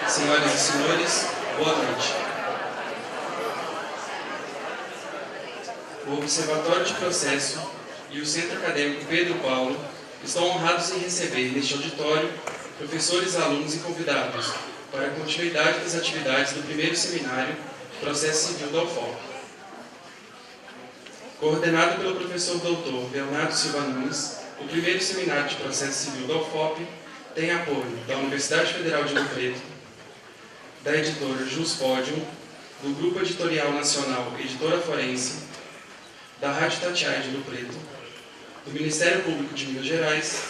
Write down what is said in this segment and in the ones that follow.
Senhoras e senhores, boa noite. O Observatório de Processo e o Centro Acadêmico Pedro Paulo estão honrados em receber neste auditório professores, alunos e convidados para a continuidade das atividades do primeiro seminário Processo Civil da UFOP. Coordenado pelo professor doutor Leonardo Silva Nunes, o primeiro seminário de Processo Civil da UFOP tem apoio da Universidade Federal de Ouro Preto, da editora Juspodium, do Grupo Editorial Nacional Editora Forense, da Rádio Tatiaia de Ouro Preto, do Ministério Público de Minas Gerais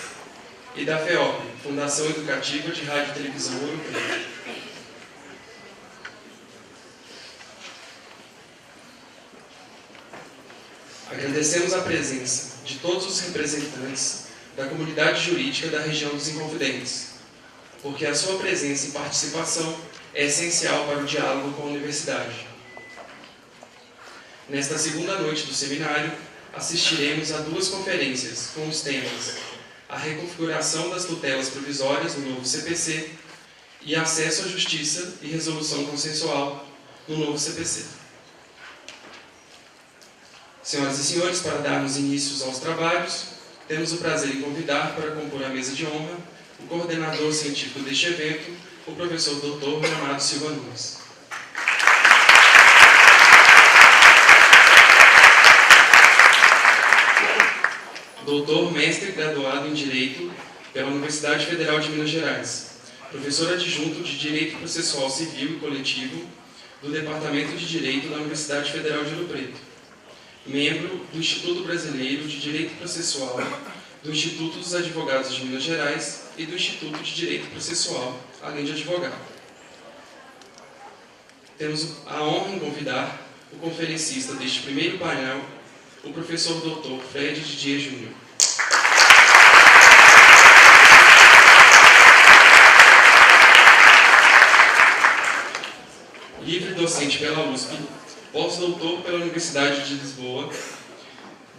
e da FEOP, Fundação Educativa de Rádio e Televisão Ouro Preto. Agradecemos a presença de todos os representantes da comunidade jurídica da região dos Inconfidentes, porque a sua presença e participação é essencial para o diálogo com a universidade. Nesta segunda noite do seminário, assistiremos a duas conferências com os temas a reconfiguração das tutelas provisórias no novo CPC e acesso à justiça e resolução consensual no novo CPC. Senhoras e senhores, para darmos início aos trabalhos, temos o prazer em convidar para compor a mesa de honra o coordenador científico deste evento, o professor Dr. Leonardo Silva Nunes. Doutor, mestre graduado em Direito pela Universidade Federal de Minas Gerais, professor adjunto de Direito Processual Civil e Coletivo do Departamento de Direito da Universidade Federal de Ouro Preto, membro do Instituto Brasileiro de Direito Processual, do Instituto dos Advogados de Minas Gerais e do Instituto de Direito Processual, além de advogado. Temos a honra em convidar o conferencista deste primeiro painel, o professor Dr. Fred Didier Júnior. Livre docente pela USP, pós-doutor pela Universidade de Lisboa,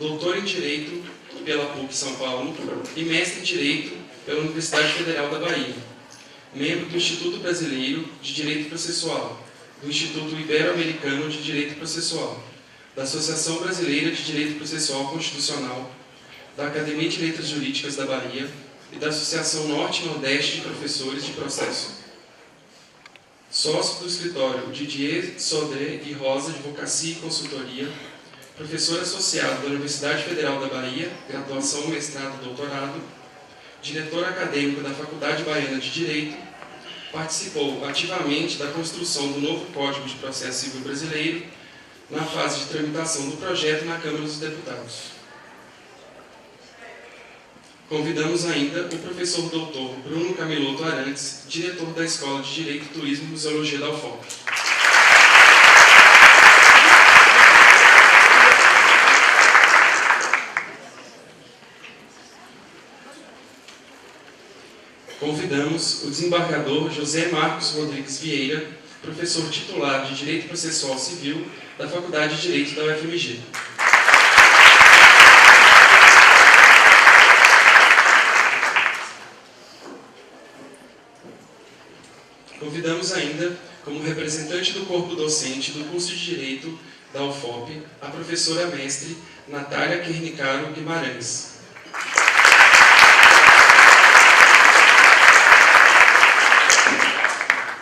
doutor em Direito pela PUC São Paulo e mestre em Direito pela Universidade Federal da Bahia, membro do Instituto Brasileiro de Direito Processual, do Instituto Ibero-Americano de Direito Processual, da Associação Brasileira de Direito Processual Constitucional, da Academia de Letras Jurídicas da Bahia e da Associação Norte e Nordeste de Professores de Processo. Sócio do escritório Didier Sodré e Rosa Advocacia e Consultoria, professor associado da Universidade Federal da Bahia, graduação, mestrado e doutorado, diretor acadêmico da Faculdade Baiana de Direito, participou ativamente da construção do novo Código de Processo Civil Brasileiro na fase de tramitação do projeto na Câmara dos Deputados. Convidamos ainda o professor doutor Bruno Camilotto Arantes, diretor da Escola de Direito, Turismo e Museologia da UFOP. Convidamos o desembargador José Marcos Rodrigues Vieira, professor titular de Direito Processual Civil da Faculdade de Direito da UFMG. Convidamos ainda, como representante do corpo docente do curso de Direito da UFOP, a professora mestre Natália Kernicaro Guimarães.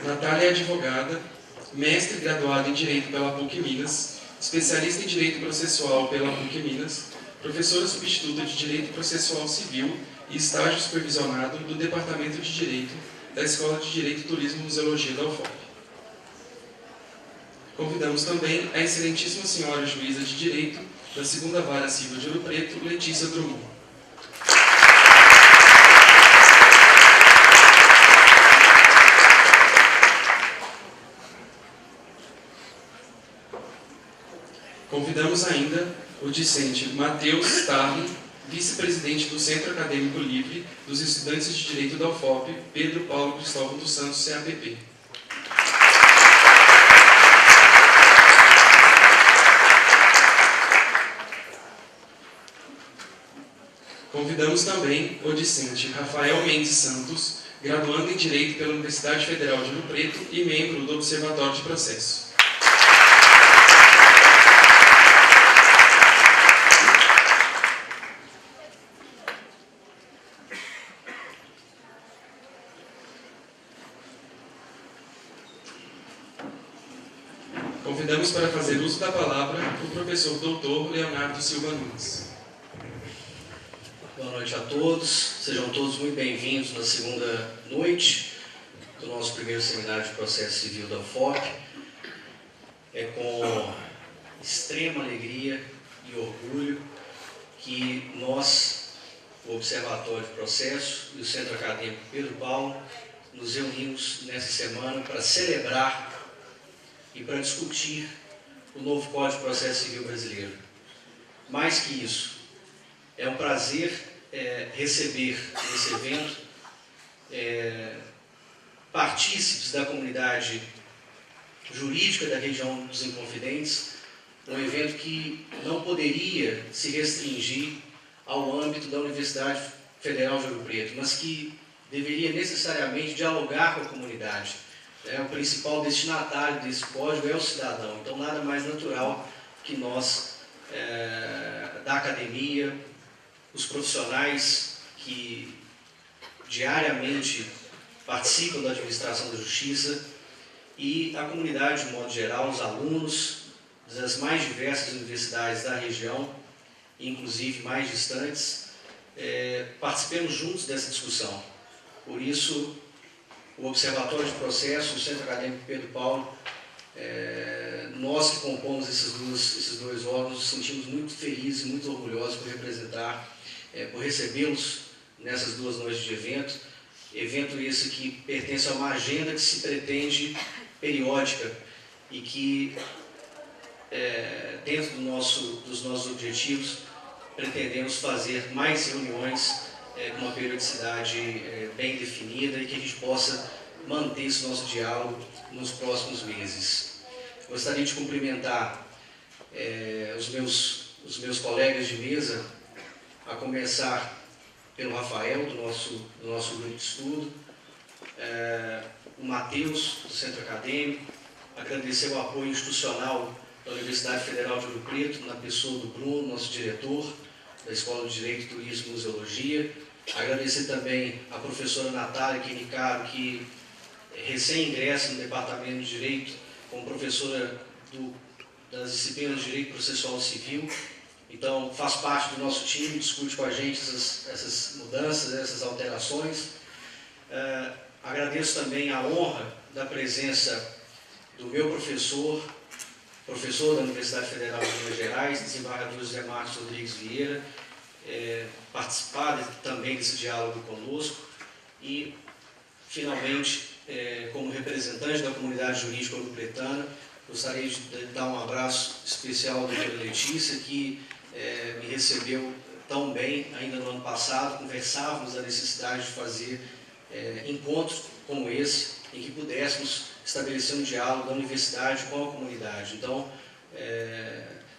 Natália é advogada, mestre graduada em Direito pela PUC Minas, especialista em Direito Processual pela PUC Minas, professora substituta de Direito Processual Civil e estágio supervisionado do Departamento de Direito da Escola de Direito, Turismo e Museologia da UFOP. Convidamos também a excelentíssima senhora juíza de Direito da 2ª Vara Civil de Ouro Preto, Letícia Drummond. Convidamos ainda o discente Matheus Tarri, vice-presidente do Centro Acadêmico Livre dos Estudantes de Direito da UFOP, Pedro Paulo Cristóvão dos Santos, CAPP. Convidamos também o discente Rafael Mendes Santos, graduando em Direito pela Universidade Federal de Rio Preto e membro do Observatório de Processo. Convidamos para fazer uso da palavra o professor doutor Leonardo Silva Nunes. Boa noite a todos, sejam todos muito bem-vindos na segunda noite do nosso primeiro seminário de processo civil da UFOP. É com extrema alegria e orgulho que nós, o Observatório de Processo e o Centro Acadêmico Pedro Paulo, nos reunimos nessa semana para celebrar e para discutir o novo Código de Processo Civil brasileiro. Mais que isso, é um prazer receber nesse evento partícipes da comunidade jurídica da região dos Inconfidentes, um evento que não poderia se restringir ao âmbito da Universidade Federal de Rio Preto, mas que deveria necessariamente dialogar com a comunidade. O principal destinatário desse código é o cidadão, então nada mais natural que nós, da academia, os profissionais que diariamente participam da administração da justiça e a comunidade de modo geral, os alunos das mais diversas universidades da região, inclusive mais distantes, participemos juntos dessa discussão. Por isso, o Observatório de Processo, o Centro Acadêmico Pedro Paulo, nós que compomos esses dois órgãos, nos sentimos muito felizes e muito orgulhosos por representar, por recebê-los nessas duas noites de evento. Evento esse que pertence a uma agenda que se pretende periódica e que, dentro dos nossos objetivos, pretendemos fazer mais reuniões com uma periodicidade bem definida e que a gente possa manter esse nosso diálogo nos próximos meses. Gostaria de cumprimentar os meus colegas de mesa, a começar pelo Rafael, do nosso grupo de estudo, o Matheus, do Centro Acadêmico, agradecer o apoio institucional da Universidade Federal de Rio Preto, na pessoa do Bruno, nosso diretor da Escola de Direito, Turismo e Museologia. Agradecer também a professora Natália Quinicaro, que recém-ingressa no Departamento de Direito, como professora das disciplinas de Direito Processual Civil. Então, faz parte do nosso time, discute com a gente essas mudanças, essas alterações. Agradeço também a honra da presença do meu professor da Universidade Federal de Minas Gerais, desembargador José Marcos Rodrigues Vieira, participar também desse diálogo conosco e, finalmente, como representante da comunidade jurídica ouro-pretana, gostaria de dar um abraço especial à doutora Letícia, que me recebeu tão bem ainda no ano passado. Conversávamos da necessidade de fazer encontros como esse, em que pudéssemos estabelecer um diálogo da universidade com a comunidade. Então,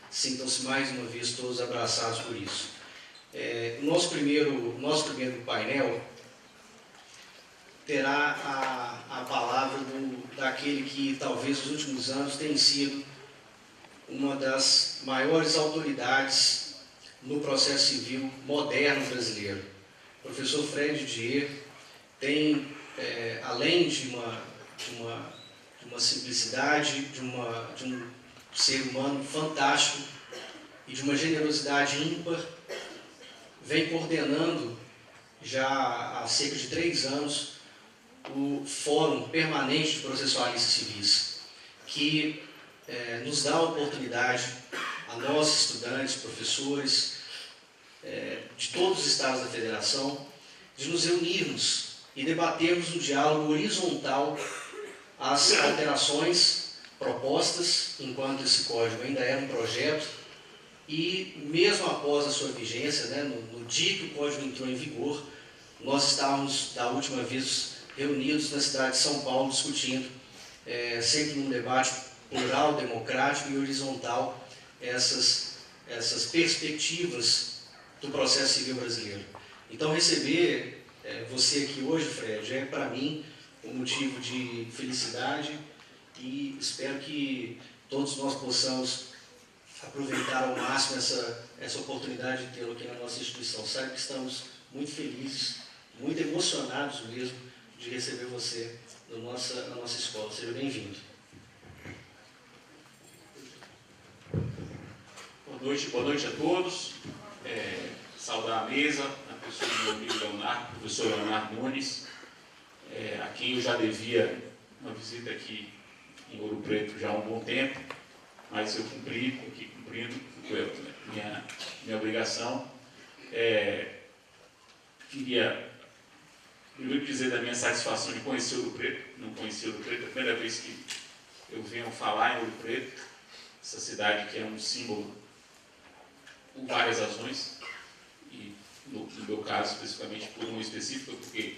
sintam-se mais uma vez todos abraçados por isso. Nosso primeiro painel terá a palavra daquele que talvez nos últimos anos tenha sido uma das maiores autoridades no processo civil moderno brasileiro. O professor Fred Dier tem, além de uma simplicidade, de um ser humano fantástico e de uma generosidade ímpar, vem coordenando já há cerca de 3 anos o Fórum Permanente de Processualistas Civis, que nos dá a oportunidade, a nós, estudantes, professores, de todos os estados da federação, de nos reunirmos e debatermos um diálogo horizontal às alterações propostas, enquanto esse código ainda era um projeto, e mesmo após a sua vigência, no dia que o código entrou em vigor, nós estávamos, da última vez, reunidos na cidade de São Paulo, discutindo, sempre num debate plural, democrático e horizontal, essas perspectivas do processo civil brasileiro. Então, receber você aqui hoje, Fred, é para mim um motivo de felicidade e espero que todos nós possamos aproveitar ao máximo essa oportunidade de tê-lo aqui na nossa instituição. Sabe que estamos muito felizes, muito emocionados mesmo de receber você na nossa escola. Seja bem-vindo. Boa noite a todos. Saudar a mesa, a pessoa do meu amigo Leonardo, professor Leonardo Nunes, a quem eu já devia uma visita aqui em Ouro Preto já há um bom tempo, mas eu cumprindo minha obrigação. Queria primeiro dizer da minha satisfação de conhecer Ouro Preto. Não conhecia Ouro Preto, é a primeira vez que eu venho falar em Ouro Preto, essa cidade que é um símbolo por várias razões, e no meu caso especificamente por uma específica, porque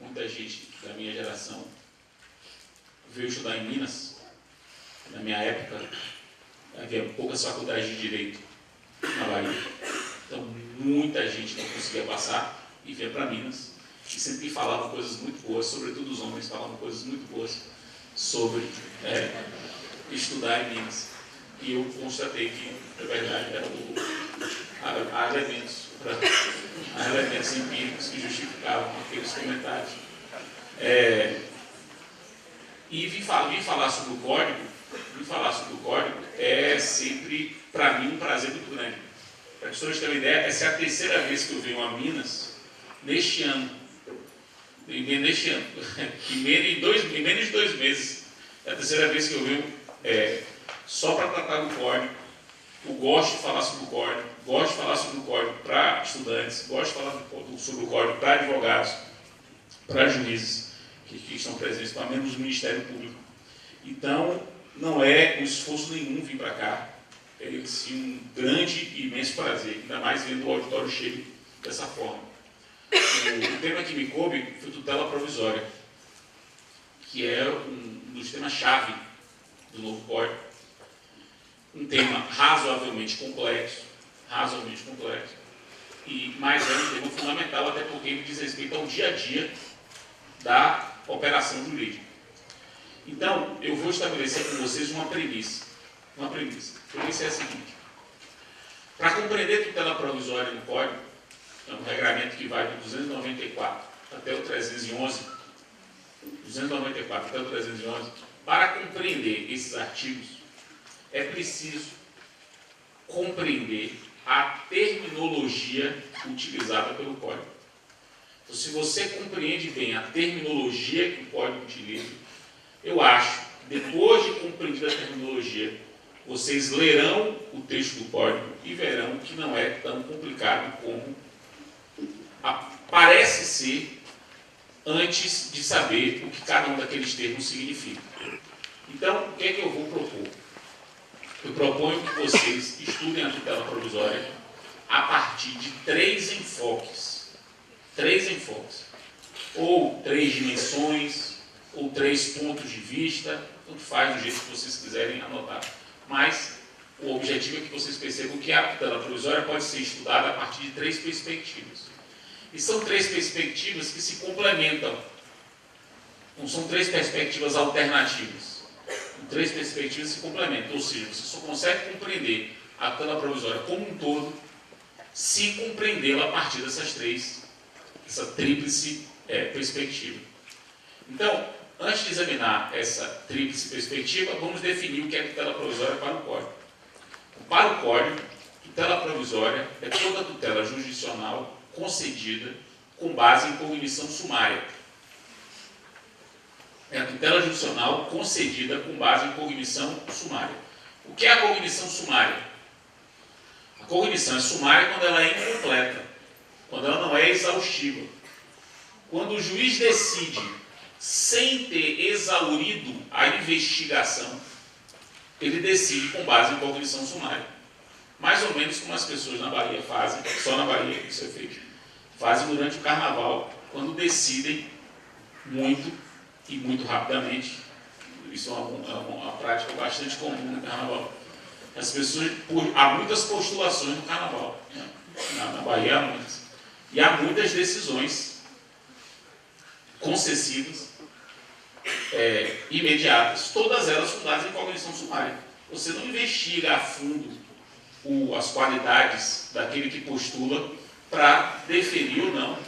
muita gente da minha geração veio estudar em Minas. Na minha época havia poucas faculdades de Direito na Bahia, então muita gente não conseguia passar e vinha para Minas, e sempre falavam coisas muito boas, sobretudo os homens falavam coisas muito boas sobre estudar em Minas. E eu constatei que, na verdade, há elementos empíricos que justificavam aqueles comentários. E vim falar sobre o código é sempre, para mim, um prazer muito grande. Para que vocês terem uma ideia, essa é a terceira vez que eu venho a Minas neste ano. Em menos de 2 meses, é a terceira vez que eu venho só para tratar do código. Eu gosto de falar sobre o código, para estudantes, gosto de falar sobre o código para advogados, para juízes que estão presentes, para membros do Ministério Público. Então, não é um esforço nenhum vir para cá, é sim, um grande e imenso prazer, ainda mais vendo o auditório cheio dessa forma. O tema que me coube foi tutela provisória, que é um dos temas-chave do novo código. Um tema razoavelmente complexo, mas é um tema fundamental, até porque ele diz respeito ao dia a dia da operação jurídica. Então, eu vou estabelecer com vocês uma premissa. A premissa é a seguinte: para compreender tutela provisória no Código, é um regramento que vai do 294 até o 311, para compreender esses artigos, é preciso compreender a terminologia utilizada pelo Código. Então, se você compreende bem a terminologia que o Código utiliza, eu acho que depois de compreender a terminologia, vocês lerão o texto do Código e verão que não é tão complicado como parece ser antes de saber o que cada um daqueles termos significa. Então, o que é que eu vou propor? Eu proponho que vocês estudem a tutela provisória a partir de 3 enfoques. 3 enfoques. Ou 3 dimensões, ou 3 pontos de vista, tanto faz do jeito que vocês quiserem anotar. Mas o objetivo é que vocês percebam que a tutela provisória pode ser estudada a partir de 3 perspectivas. E são 3 perspectivas que se complementam. Não são 3 perspectivas alternativas. 3 perspectivas se complementam, ou seja, você só consegue compreender a tutela provisória como um todo se compreendê-la a partir dessas 3, essa tríplice perspectiva. Então, antes de examinar essa tríplice perspectiva, vamos definir o que é tutela provisória para o Código. Para o Código, tutela provisória é toda tutela jurisdicional concedida com base em cognição sumária. É a tutela judicial concedida com base em cognição sumária. O que é a cognição sumária? A cognição é sumária quando ela é incompleta, quando ela não é exaustiva. Quando o juiz decide, sem ter exaurido a investigação, ele decide com base em cognição sumária. Mais ou menos como as pessoas na Bahia fazem, só na Bahia isso é feito, fazem durante o carnaval, quando decidem muito e muito rapidamente. Isso é uma prática bastante comum no carnaval. As pessoas, há muitas postulações no carnaval, né? Na Bahia há muitas. E há muitas decisões concessivas, imediatas, todas elas fundadas em cognição sumária. Você não investiga a fundo as qualidades daquele que postula para deferir ou não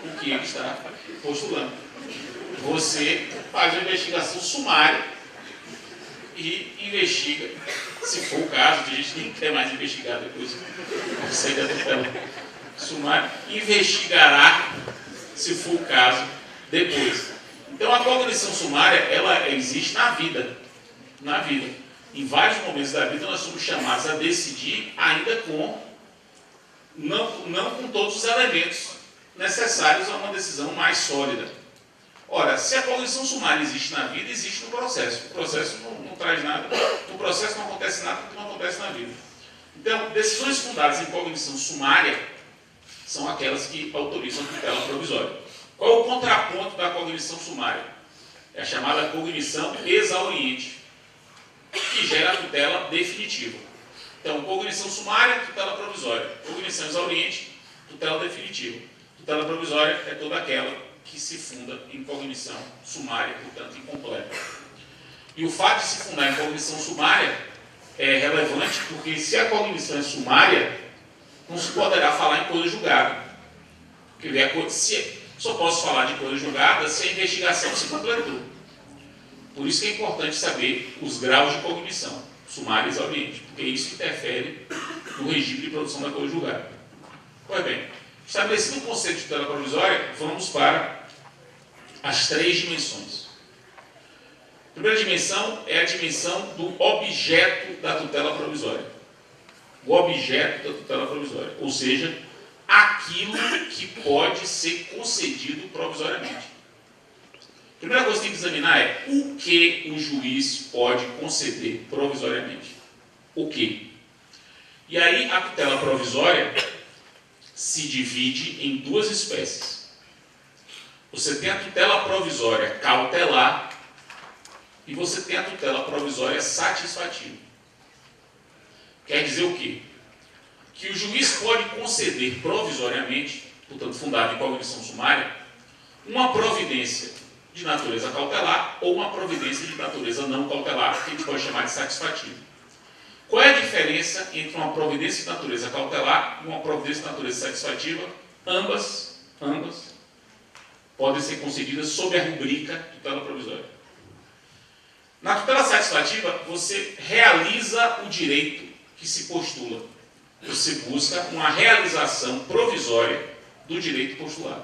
o que ele está postulando. Você faz uma investigação sumária e investiga, se for o caso, a gente nem quer mais investigar depois, isso aí da tutela sumária, investigará, se for o caso, depois. Então a cognição sumária, ela existe na vida. Em vários momentos da vida nós somos chamados a decidir ainda não com todos os elementos necessários a uma decisão mais sólida. Ora, se a cognição sumária existe na vida, existe no processo. O processo não traz nada, no processo não acontece nada que não acontece na vida. Então, decisões fundadas em cognição sumária são aquelas que autorizam a tutela provisória. Qual é o contraponto da cognição sumária? É a chamada cognição exauriente, que gera a tutela definitiva. Então, cognição sumária, tutela provisória. Cognição exauriente, tutela definitiva. Tutela provisória é toda aquela que se funda em cognição sumária, portanto, incompleta. E o fato de se fundar em cognição sumária é relevante porque, se a cognição é sumária, não se poderá falar em coisa julgada. Só posso falar de coisa julgada se a investigação se completou. Por isso que é importante saber os graus de cognição, sumária e exauriente, porque isso interfere no regime de produção da coisa julgada. Pois bem, estabelecido o conceito de tutela provisória, vamos para as 3 dimensões. A primeira dimensão é a dimensão do objeto da tutela provisória. O objeto da tutela provisória, ou seja, aquilo que pode ser concedido provisoriamente. A primeira coisa que tem que examinar é o que o juiz pode conceder provisoriamente. O que? E aí a tutela provisória se divide em 2 espécies. Você tem a tutela provisória cautelar e você tem a tutela provisória satisfativa. Quer dizer o quê? Que o juiz pode conceder provisoriamente, portanto fundado em cognição sumária, uma providência de natureza cautelar ou uma providência de natureza não cautelar, que a gente pode chamar de satisfativa. Qual é a diferença entre uma providência de natureza cautelar e uma providência de natureza satisfativa? Ambas podem ser concedidas sob a rubrica tutela provisória. Na tutela satisfativa, você realiza o direito que se postula. Você busca uma realização provisória do direito postulado.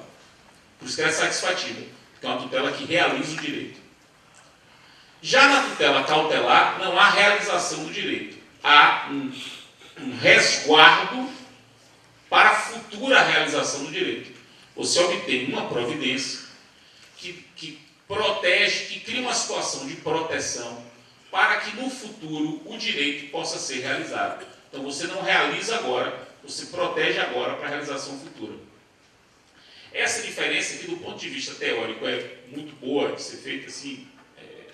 Por isso que ela é satisfativa, porque é uma tutela que realiza o direito. Já na tutela cautelar, não há realização do direito. Há um resguardo para a futura realização do direito. Você obtém uma providência que protege, que cria uma situação de proteção para que no futuro o direito possa ser realizado. Então você não realiza agora, você protege agora para a realização futura. Essa diferença aqui, do ponto de vista teórico, é muito boa de ser feita assim,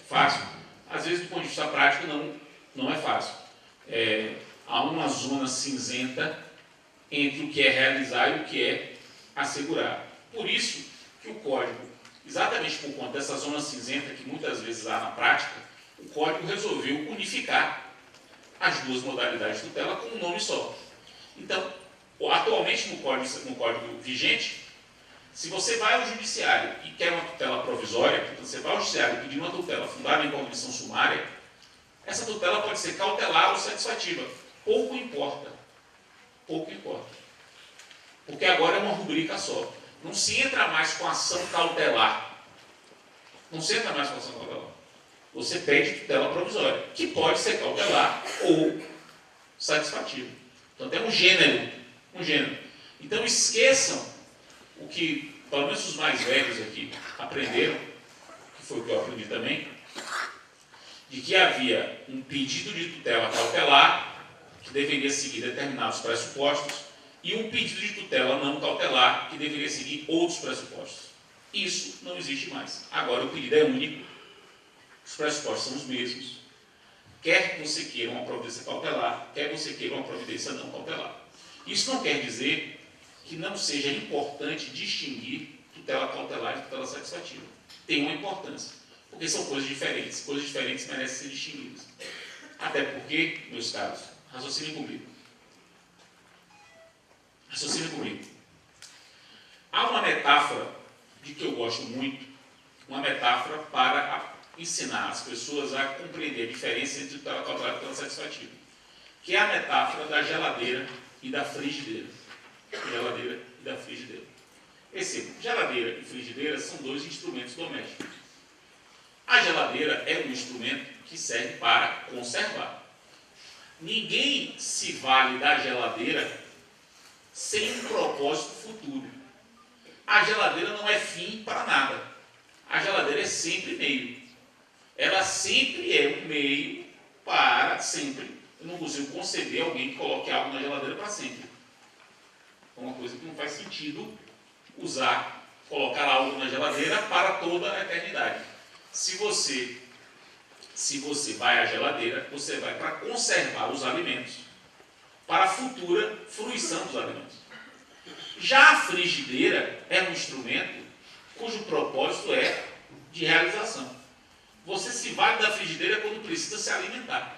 fácil. Às vezes, do ponto de vista prático, não é fácil. Há uma zona cinzenta entre o que é realizar e o que é assegurar. Por isso que o Código, exatamente por conta dessa zona cinzenta que muitas vezes há na prática, o Código resolveu unificar as 2 modalidades de tutela com um nome só. Então, atualmente no código vigente, se você vai ao judiciário e quer uma tutela provisória, então você vai ao judiciário pedir uma tutela fundada em cognição sumária, essa tutela pode ser cautelar ou satisfativa. Pouco importa. Porque agora é uma rubrica só. Não se entra mais com ação cautelar. Você pede tutela provisória, que pode ser cautelar ou satisfativa. Então tem um gênero. Então esqueçam o que, pelo menos os mais velhos aqui, aprenderam, que foi o que eu aprendi também, de que havia um pedido de tutela cautelar, que deveria seguir determinados pressupostos, e um pedido de tutela não cautelar, que deveria seguir outros pressupostos. Isso não existe mais. Agora o pedido é único, os pressupostos são os mesmos, quer que você queira uma providência cautelar, quer que você queira uma providência não cautelar. Isso não quer dizer que não seja importante distinguir tutela cautelar e tutela satisfativa. Tem uma importância, porque são coisas diferentes merecem ser distinguidas. Até porque, meus caros, raciocinem comigo. Há uma metáfora de que eu gosto muito, uma metáfora para ensinar as pessoas a compreender a diferença entre tutela cautelar e tutela satisfativa, que é a metáfora da geladeira e da frigideira. Perceba, geladeira e frigideira são dois instrumentos domésticos. A geladeira é um instrumento que serve para conservar. Ninguém se vale da geladeira sem um propósito futuro. A geladeira não é fim para nada. A geladeira é sempre meio. Ela sempre é um meio para sempre. Eu não consigo conceber alguém que coloque algo na geladeira para sempre. É uma coisa que não faz sentido colocar algo na geladeira para toda a eternidade. Se você vai à geladeira, você vai para conservar os alimentos, para a futura fruição dos alimentos. Já a frigideira é um instrumento cujo propósito é de realização. Você se vale da frigideira quando precisa se alimentar.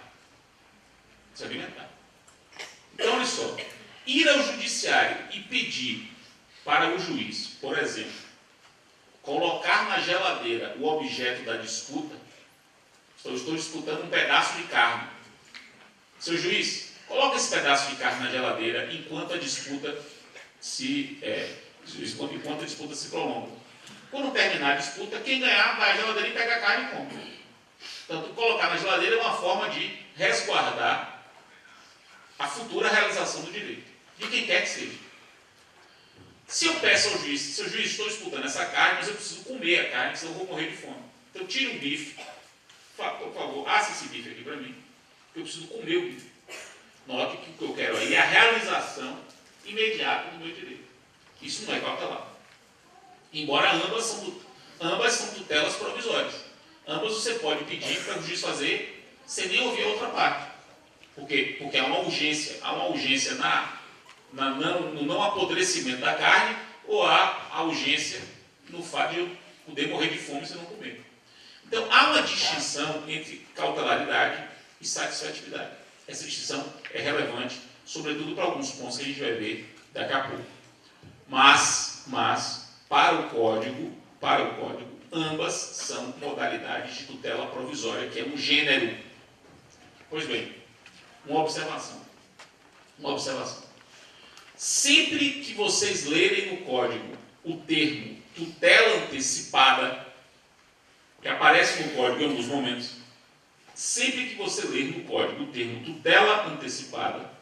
Então, olha só, ir ao judiciário e pedir para o juiz, por exemplo, colocar na geladeira o objeto da disputa. Estou disputando um pedaço de carne. Seu juiz, coloca esse pedaço de carne na geladeira enquanto a disputa se prolonga. Quando terminar a disputa, quem ganhar vai à geladeira e pega a carne e come. Portanto, colocar na geladeira é uma forma de resguardar a futura realização do direito, de quem quer que seja. Se eu peço ao juiz, seu juiz, estou disputando essa carne, mas eu preciso comer a carne, senão eu vou morrer de fome. Então, tire um bife, por favor, assa esse bife aqui para mim, eu preciso comer o bife. Note que o que eu quero aí é a realização imediata do meu direito. Isso não é cautelar. Embora ambas são tutelas provisórias. Ambas você pode pedir para o juiz fazer sem nem ouvir a outra parte. Porque há uma urgência no não apodrecimento da carne, ou há a urgência no fato de eu poder morrer de fome se eu não comer. Então, há uma distinção entre cautelaridade e satisfatividade. Essa distinção é relevante, sobretudo para alguns pontos que a gente vai ver daqui a pouco. Mas para o Código, ambas são modalidades de tutela provisória, que é um gênero. Pois bem, uma observação. Sempre que vocês lerem no Código o termo tutela antecipada, que aparece no Código em alguns momentos, sempre que você ler no Código o termo tutela antecipada,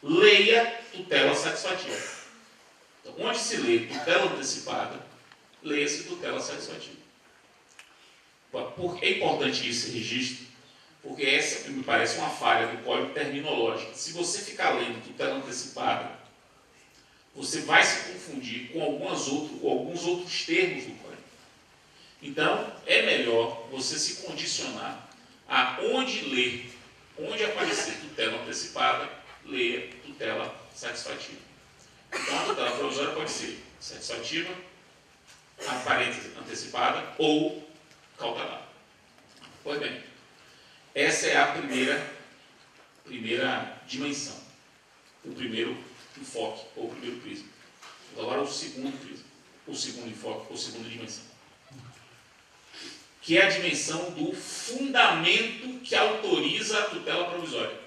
leia tutela satisfativa. Então, onde se lê tutela antecipada, leia-se tutela satisfativa. É importante esse registro, porque essa me parece uma falha do Código terminológico. Se você ficar lendo tutela antecipada, você vai se confundir com alguns outros termos do Código. Então, é melhor você se condicionar a onde aparecer tutela antecipada, leia tutela satisfativa. Então, a tutela provisória pode ser satisfativa, aparente antecipada ou cautelar. Pois bem, essa é a primeira dimensão, o primeiro enfoque, ou o primeiro prisma. Agora o segundo prisma, o segundo enfoque, ou segunda dimensão, que é a dimensão do fundamento que autoriza a tutela provisória.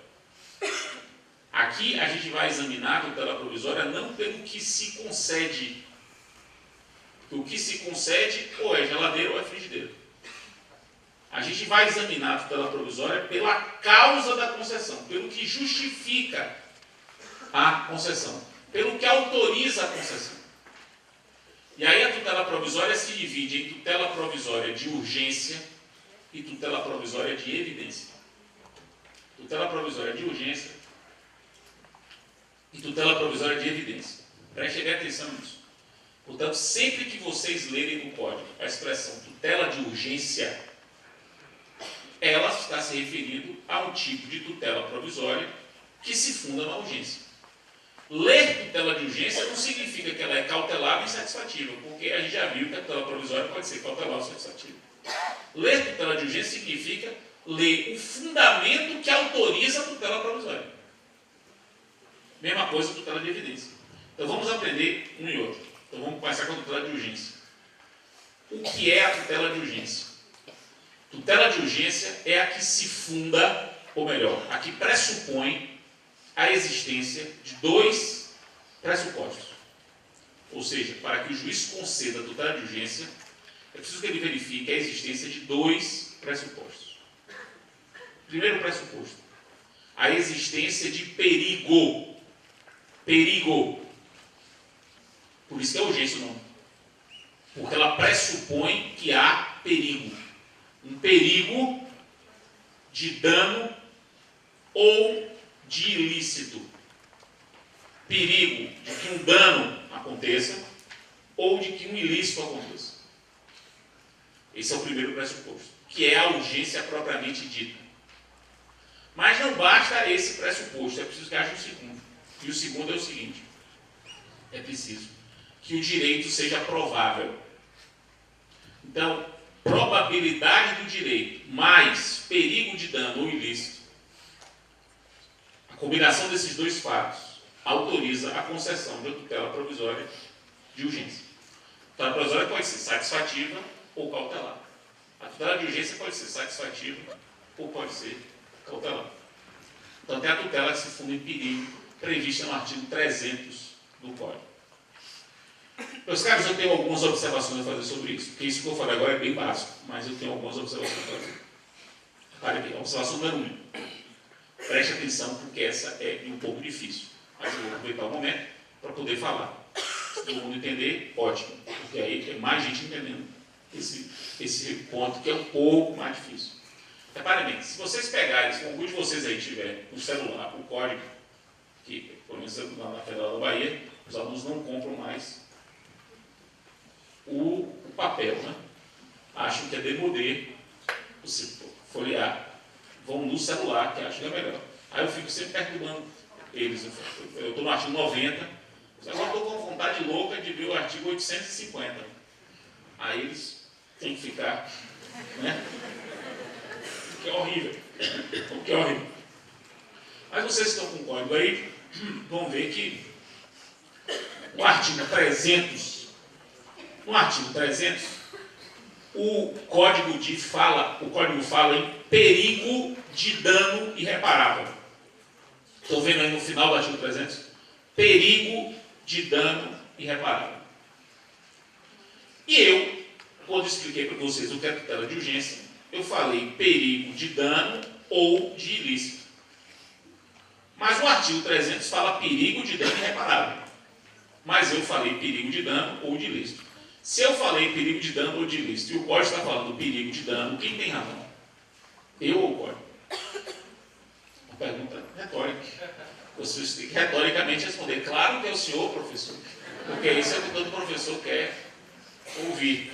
Aqui a gente vai examinar a tutela provisória não pelo que se concede. O que se concede ou é geladeira ou é frigideira. A gente vai examinar a tutela provisória pela causa da concessão, pelo que justifica a concessão, pelo que autoriza a concessão. E aí a tutela provisória se divide em tutela provisória de urgência e tutela provisória de evidência. Tutela provisória de urgência e tutela provisória de evidência. Prestem bem atenção nisso. Portanto, sempre que vocês lerem no Código a expressão tutela de urgência, ela está se referindo a um tipo de tutela provisória que se funda na urgência. Ler tutela de urgência não significa que ela é cautelar e insatisfatível, porque a gente já viu que a tutela provisória pode ser cautelar ou insatisfatível. Ler tutela de urgência significa ler o fundamento que autoriza a tutela provisória. Mesma coisa tutela de evidência. Então vamos aprender um e outro. Então vamos começar com a tutela de urgência. O que é a tutela de urgência? Tutela de urgência é a que se funda, ou melhor, a que pressupõe a existência de dois pressupostos. Ou seja, para que o juiz conceda a tutela de urgência, é preciso que ele verifique a existência de dois pressupostos. Primeiro pressuposto, a existência de perigo. Perigo. Por isso que é urgência o nome. Porque ela pressupõe que há perigo. Um perigo de dano ou de ilícito. Perigo de que um dano aconteça ou de que um ilícito aconteça. Esse é o primeiro pressuposto, que é a urgência propriamente dita. Mas não basta esse pressuposto, é preciso que haja um segundo. E o segundo é o seguinte: é preciso que o direito seja provável. Então, probabilidade do direito mais perigo de dano ou ilícito, a combinação desses dois fatos autoriza a concessão de tutela provisória de urgência. A tutela provisória pode ser satisfativa ou cautelar. A tutela de urgência pode ser satisfativa ou pode ser cautelar. Então, tem a tutela que se funda em perigo, prevista no artigo 300 do Código. Meus caros, eu tenho algumas observações a fazer sobre isso, porque isso que eu falei agora é bem básico, mas eu tenho algumas observações a fazer. Repare aqui, a observação número 1. Preste atenção, porque essa é um pouco difícil, mas eu vou aproveitar o momento para poder falar. Se todo mundo entender, ótimo, porque aí tem mais gente entendendo esse ponto que é um pouco mais difícil. Reparem bem, se vocês pegarem, se algum de vocês aí tiver no celular o código, que pelo menos lá na Federal da Bahia, os alunos não compram mais o papel, né? Acham que é demodê, você folhear, vão no celular, que acham que é melhor. Aí eu fico sempre perturbando eles. Eu estou no artigo 90, agora estou com vontade louca de ver o artigo 850. Aí eles têm que ficar, né? O que é horrível. O que é horrível. Mas vocês que estão com o código aí, vão ver que no artigo 300, o código fala em perigo de dano irreparável. Estão vendo aí no final do artigo 300? Perigo de dano irreparável. E eu, quando expliquei para vocês o que é tutela de urgência, eu falei perigo de dano ou de ilícito. Mas o artigo 300 fala perigo de dano irreparável. Mas eu falei perigo de dano ou de ilícito. Se eu falei perigo de dano ou de ilícito e o código está falando perigo de dano, quem tem razão? Eu ou o código? Uma pergunta retórica. Vocês têm que retoricamente responder. Claro que é o senhor, professor. Porque isso é o que todo professor quer ouvir.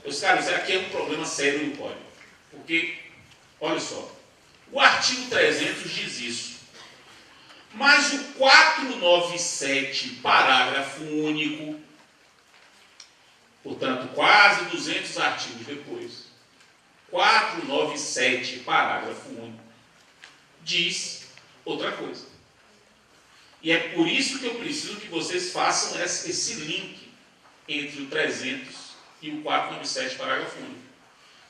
Meus caros, isso aqui é um problema sério no código. Porque, olha só, o artigo 300 diz isso. Mas o 497, parágrafo único, portanto, quase 200 artigos depois, 497, parágrafo único, diz outra coisa. E é por isso que eu preciso que vocês façam esse link entre o 300 e o 497, parágrafo único.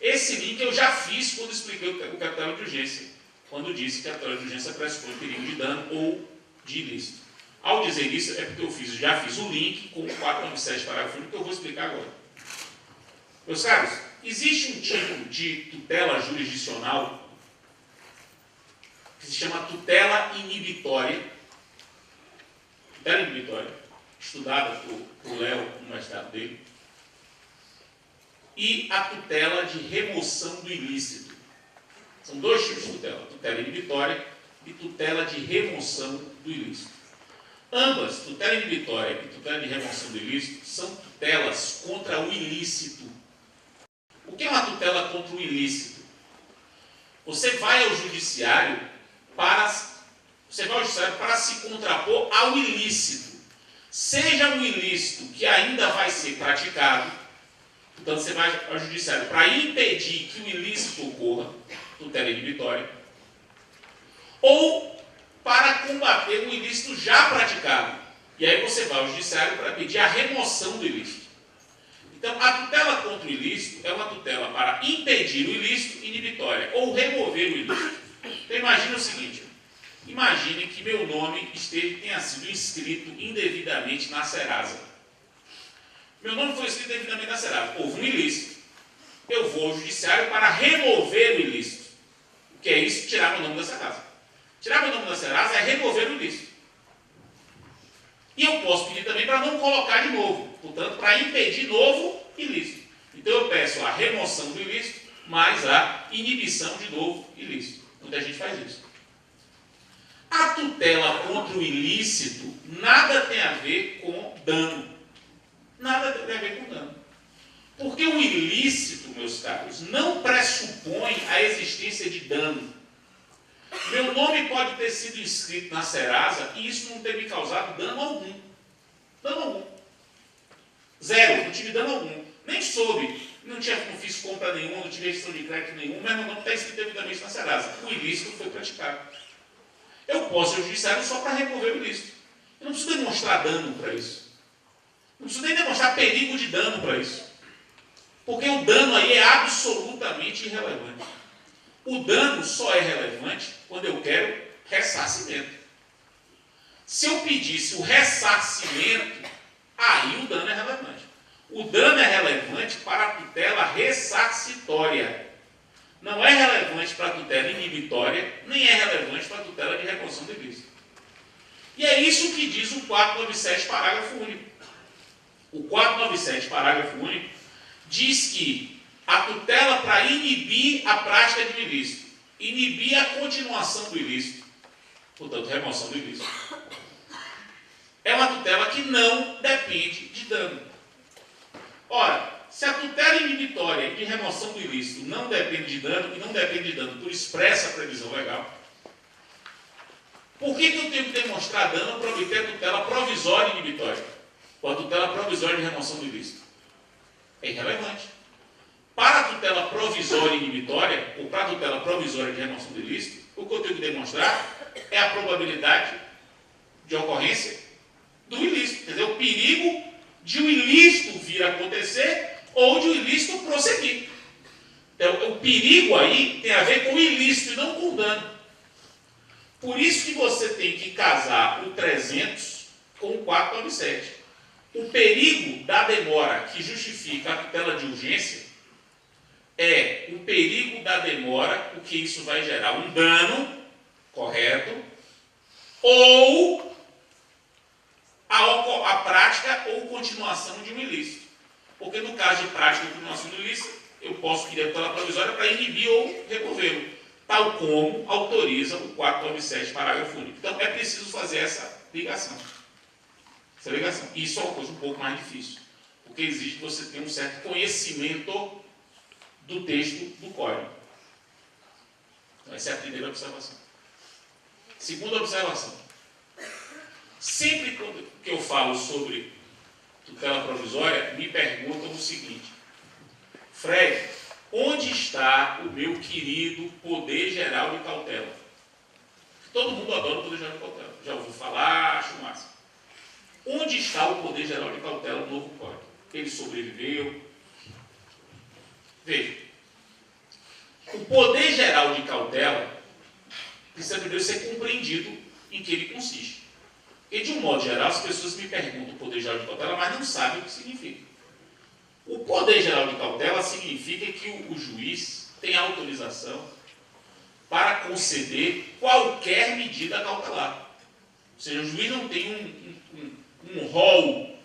Esse link eu já fiz quando expliquei o tutela de urgência, quando disse que a tutela de urgência pressupõe perigo de dano ou de ilícito. Ao dizer isso, é porque eu já fiz o link com o 497, parágrafo único, que eu vou explicar agora. Meus caros, existe um tipo de tutela jurisdicional que se chama tutela inibitória. Tutela inibitória, estudada por Léo no mestrado dele. E a tutela de remoção do ilícito. São dois tipos de tutela, tutela inibitória e tutela de remoção do ilícito. Ambas, tutela inibitória e tutela de remoção do ilícito, são tutelas contra o ilícito. O que é uma tutela contra o ilícito? Você vai ao judiciário para Você vai ao judiciário para se contrapor ao ilícito. Seja um ilícito que ainda vai ser praticado, portanto, você vai ao judiciário para impedir que o ilícito ocorra, tutela inibitória, ou para combater um ilícito já praticado. E aí você vai ao judiciário para pedir a remoção do ilícito. Então, a tutela contra o ilícito é uma tutela para impedir o ilícito inibitória, ou remover o ilícito. Então, imagine o seguinte, imagine que meu nome tenha sido inscrito indevidamente na Serasa. Meu nome foi inscrito indevidamente na Serasa. Houve um ilícito. Eu vou ao judiciário para remover o ilícito. O que é isso? Tirar meu nome da Serasa. Tirar meu nome da Serasa é remover o ilícito. E eu posso pedir também para não colocar de novo. Portanto, para impedir novo ilícito. Então, eu peço a remoção do ilícito, mais a inibição de novo ilícito. Muita gente faz isso. A tutela contra o ilícito nada tem a ver com dano. Nada tem a ver com dano. Porque o ilícito, meus caros, não pressupõe a existência de dano. Meu nome pode ter sido inscrito na Serasa e isso não ter me causado dano algum. Dano algum. Zero, não tive dano algum. Nem soube. Não fiz compra nenhuma, não tive gestão de crédito nenhum, mas meu nome está inscrito devidamente na Serasa. O ilícito foi praticado. Eu posso ir ao judiciário só para remover o ilícito. Eu não preciso demonstrar dano para isso. Não preciso nem demonstrar perigo de dano para isso. Porque o dano aí é absolutamente irrelevante. O dano só é relevante quando eu quero ressarcimento. Se eu pedisse o ressarcimento, aí o dano é relevante. O dano é relevante para a tutela ressarcitória. Não é relevante para a tutela inibitória, nem é relevante para a tutela de remoção do ilícito. E é isso que diz o 497, parágrafo único. O 497, parágrafo único, diz que a tutela para inibir a prática de um ilícito, inibir a continuação do ilícito, portanto, remoção do ilícito, é uma tutela que não depende de dano. Ora, se a tutela inibitória de remoção do ilícito não depende de dano, e não depende de dano por expressa previsão legal, por que eu tenho que demonstrar dano para obter a tutela provisória inibitória? Ou a tutela provisória de remoção do ilícito? É irrelevante. Para a tutela provisória inibitória, ou para a tutela provisória de remoção do ilícito, o que eu tenho que demonstrar é a probabilidade de ocorrência do ilícito. Quer dizer, o perigo de o ilícito vir a acontecer ou de o ilícito prosseguir. Então, o perigo aí tem a ver com o ilícito e não com o dano. Por isso que você tem que casar o 300 com o 497. O perigo da demora que justifica a tutela de urgência é o perigo da demora, porque isso vai gerar um dano, correto, ou a prática ou continuação de um ilícito. Porque no caso de prática ou continuação do ilícito, eu posso pedir a tutela provisória para inibir ou removê-lo, tal como autoriza o 497, parágrafo único. Então, é preciso fazer essa ligação. Essa ligação. Isso é uma coisa um pouco mais difícil, porque exige que você tenha um certo conhecimento do texto do código. Então, essa é a primeira observação. Segunda observação. Sempre que eu falo sobre tutela provisória, me perguntam o seguinte: Fred, onde está o meu querido poder geral de cautela? Todo mundo adora o poder geral de cautela. Já ouviu falar, acho massa. Onde está o poder geral de cautela no novo código? Ele sobreviveu? Veja, o poder geral de cautela precisa primeiro ser compreendido em que ele consiste. E, de um modo geral, as pessoas me perguntam o poder geral de cautela, mas não sabem o que significa. O poder geral de cautela significa que o juiz tem autorização para conceder qualquer medida cautelar. Ou seja, o juiz não tem um rol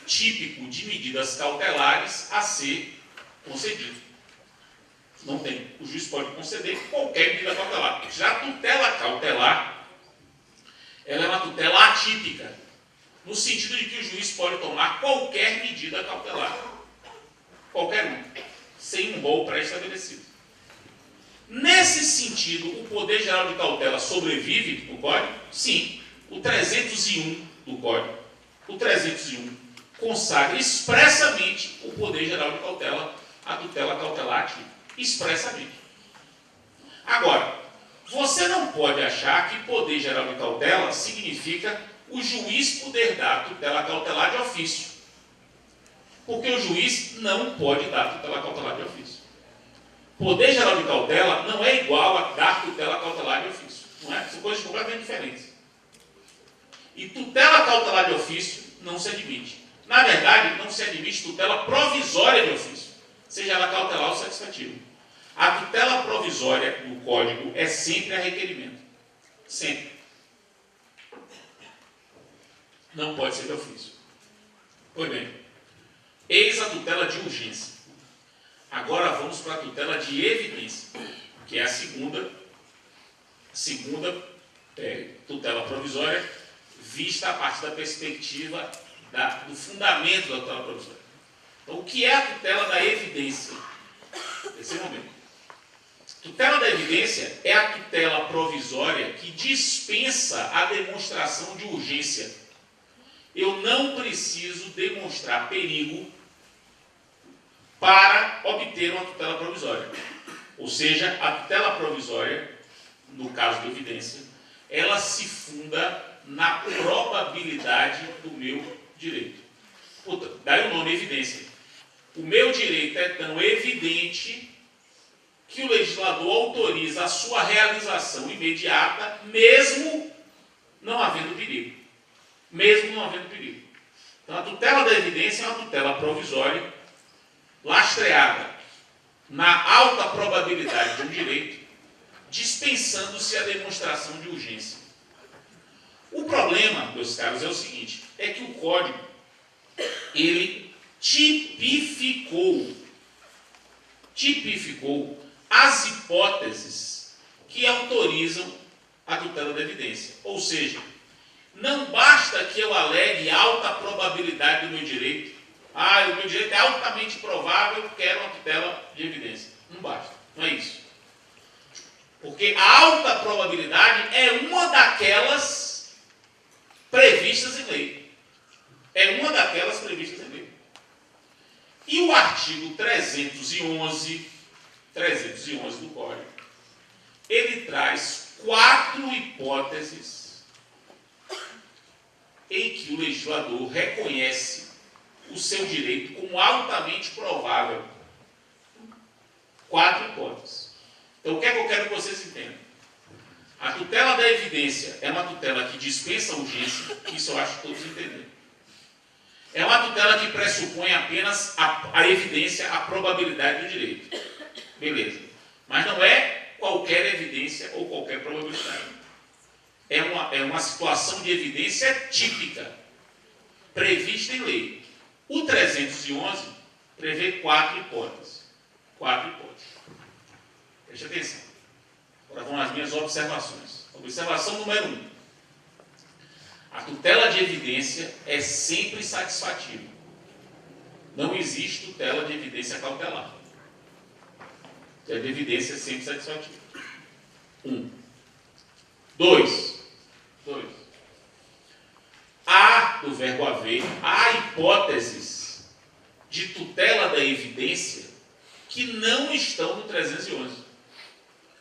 típico de medidas cautelares a ser concedido. Não tem. O juiz pode conceder qualquer medida cautelar. Já a tutela cautelar, ela é uma tutela atípica, no sentido de que o juiz pode tomar qualquer medida cautelar. Qualquer um, sem um rol pré-estabelecido. Nesse sentido, o poder geral de cautela sobrevive no Código? Sim. O 301 do Código, o 301, consagra expressamente o poder geral de cautela, a tutela cautelar ativa, expressamente. Agora, você não pode achar que poder geral de cautela significa o juiz poder dar a tutela cautelar de ofício, porque o juiz não pode dar a tutela cautelar de ofício. Poder geral de cautela não é igual a dar tutela cautelar de ofício, não é? São coisas completamente diferentes. E tutela cautelar de ofício não se admite. Na verdade, não se admite tutela provisória de ofício, seja ela cautelar ou satisfativa. A tutela provisória no Código é sempre a requerimento. Sempre. Não pode ser de ofício. Pois bem, eis a tutela de urgência. Agora vamos para a tutela de evidência, que é a segunda tutela provisória, vista a partir da perspectiva do fundamento da tutela provisória. Então, o que é a tutela da evidência? Esse é o momento. Tutela da evidência é a tutela provisória que dispensa a demonstração de urgência. Eu não preciso demonstrar perigo para obter uma tutela provisória. Ou seja, a tutela provisória, no caso de evidência, ela se funda na probabilidade do meu direito. Daí o nome evidência. O meu direito é tão evidente que o legislador autoriza a sua realização imediata, mesmo não havendo perigo. Mesmo não havendo perigo. Então, a tutela da evidência é uma tutela provisória, lastreada na alta probabilidade de um direito, dispensando-se a demonstração de urgência. O problema, meus caros, é o seguinte, é que o Código, ele tipificou as hipóteses que autorizam a tutela da evidência. Ou seja, não basta que eu alegue alta probabilidade do meu direito. O meu direito é altamente provável, eu quero uma tutela de evidência. Não basta, não é isso. Porque a alta probabilidade é uma daquelas previstas em lei. É uma daquelas previstas em lei. E o artigo 311 do Código, ele traz 4 hipóteses em que o legislador reconhece o seu direito como altamente provável. 4 hipóteses. Então, o que é que eu quero que vocês entendam? A tutela da evidência é uma tutela que dispensa a urgência, isso eu acho que todos entenderam. É uma tutela que pressupõe apenas a evidência, a probabilidade do direito. Beleza. Mas não é qualquer evidência ou qualquer probabilidade. É uma situação de evidência típica, prevista em lei. O 311 prevê 4 hipóteses. 4 hipóteses. Preste atenção. Agora vão as minhas observações. Observação número 1. A tutela de evidência é sempre satisfativa. Não existe tutela de evidência cautelar. A tutela de evidência é sempre satisfativa. 1. 2. Há, do verbo haver, há hipóteses de tutela da evidência que não estão no 311,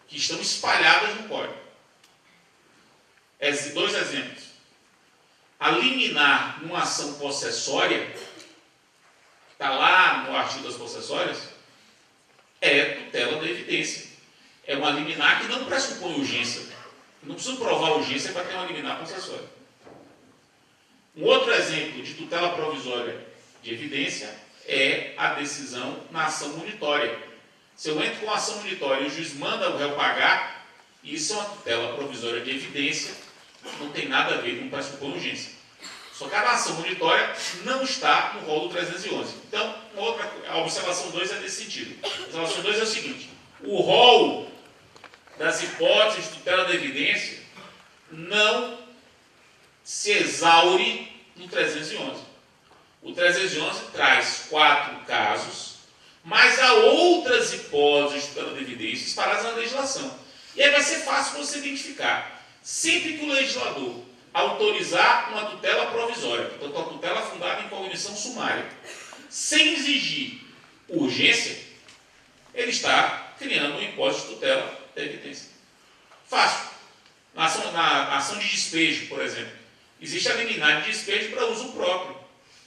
que estão espalhadas no Código. 2 exemplos. A liminar numa ação possessória, que está lá no artigo das possessórias, é tutela da evidência. É uma liminar que não pressupõe urgência. Não precisa provar urgência para ter uma liminar possessória. Um outro exemplo de tutela provisória de evidência é a decisão na ação munitória. Se eu entro com a ação munitória e o juiz manda o réu pagar, isso é uma tutela provisória de evidência, não tem nada a ver com pressupõe urgência. Só que a ação munitória não está no rol do 311. Então, a observação 2 é nesse sentido. A observação 2 é o seguinte: o rol das hipóteses de tutela da evidência não se exaure no 311. O 311 traz 4 casos Mas há outras hipóteses de tutela de evidência espalhadas na legislação. E aí vai ser fácil você identificar. Sempre que o legislador autorizar uma tutela provisória, portanto, uma tutela fundada em cognição sumária, sem exigir urgência, ele está criando uma hipótese de tutela da evidência. Fácil. Na ação de despejo, por exemplo, existe a liminar de despejo para uso próprio.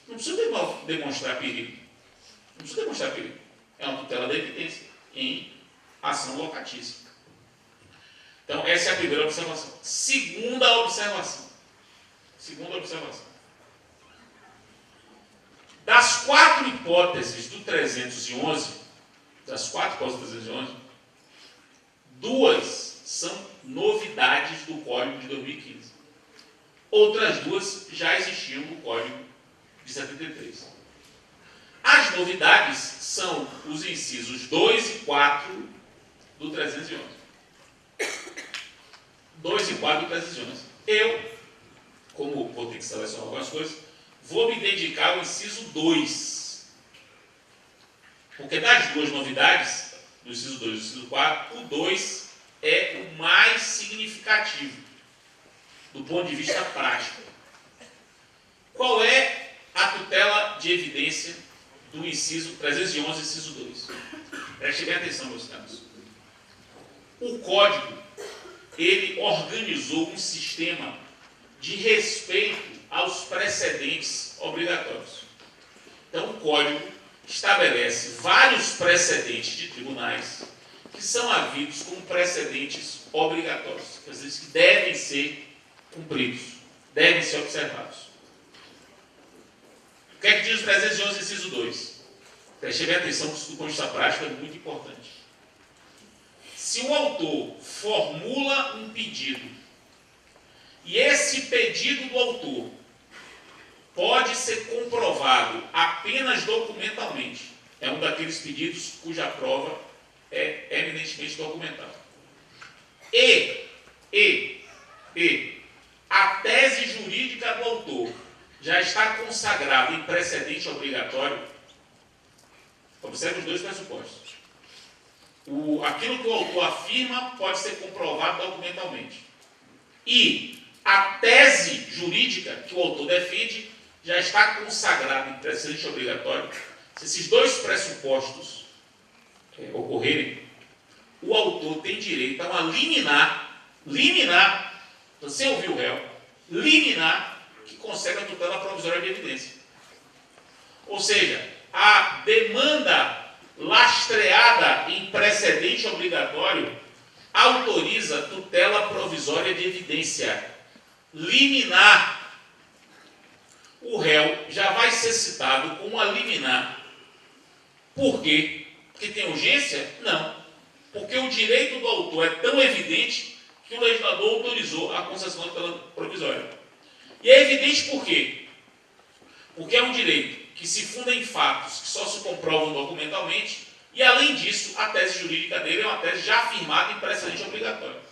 Não precisa demonstrar perigo. Não precisa demonstrar perigo. É uma tutela da evidência em ação locatícia. Então, essa é a primeira observação. Segunda observação. Das 4 hipóteses do 311, 2 são novidades do Código de 2015. Outras 2 já existiam no Código de 73. As novidades são os incisos 2 e 4 do 311. 2 e 4 do 311. Eu, como vou ter que selecionar algumas coisas, vou me dedicar ao inciso 2. Porque das 2 novidades, do inciso 2 e do inciso 4, o 2 é o mais significativo, do ponto de vista prático. Qual é a tutela de evidência do inciso 311, inciso 2? Prestem bem atenção, meus caros. O Código, ele organizou um sistema de respeito aos precedentes obrigatórios. Então, o Código estabelece vários precedentes de tribunais que são havidos como precedentes obrigatórios, quer dizer, que devem ser cumpridos, devem ser observados. O que é que diz o 311, inciso 2? Preste bem atenção, que isso do ponto de vista prático é muito importante. Se o autor formula um pedido e esse pedido do autor pode ser comprovado apenas documentalmente, é um daqueles pedidos cuja prova é eminentemente documental. E a tese jurídica do autor já está consagrada em precedente obrigatório. Observe os 2 pressupostos. Aquilo que o autor afirma pode ser comprovado documentalmente. E a tese jurídica que o autor defende já está consagrada em precedente obrigatório. Se esses 2 pressupostos ocorrerem, o autor tem direito a uma liminar, sem ouvir o réu, liminar que concede a tutela provisória de evidência. Ou seja, a demanda lastreada em precedente obrigatório autoriza tutela provisória de evidência. Liminar. O réu já vai ser citado com uma liminar. Por quê? Porque tem urgência? Não. Porque o direito do autor é tão evidente que o legislador autorizou a concessão da tutela provisória. E é evidente por quê? Porque é um direito que se funda em fatos que só se comprovam documentalmente e, além disso, a tese jurídica dele é uma tese já afirmada em precedente obrigatório.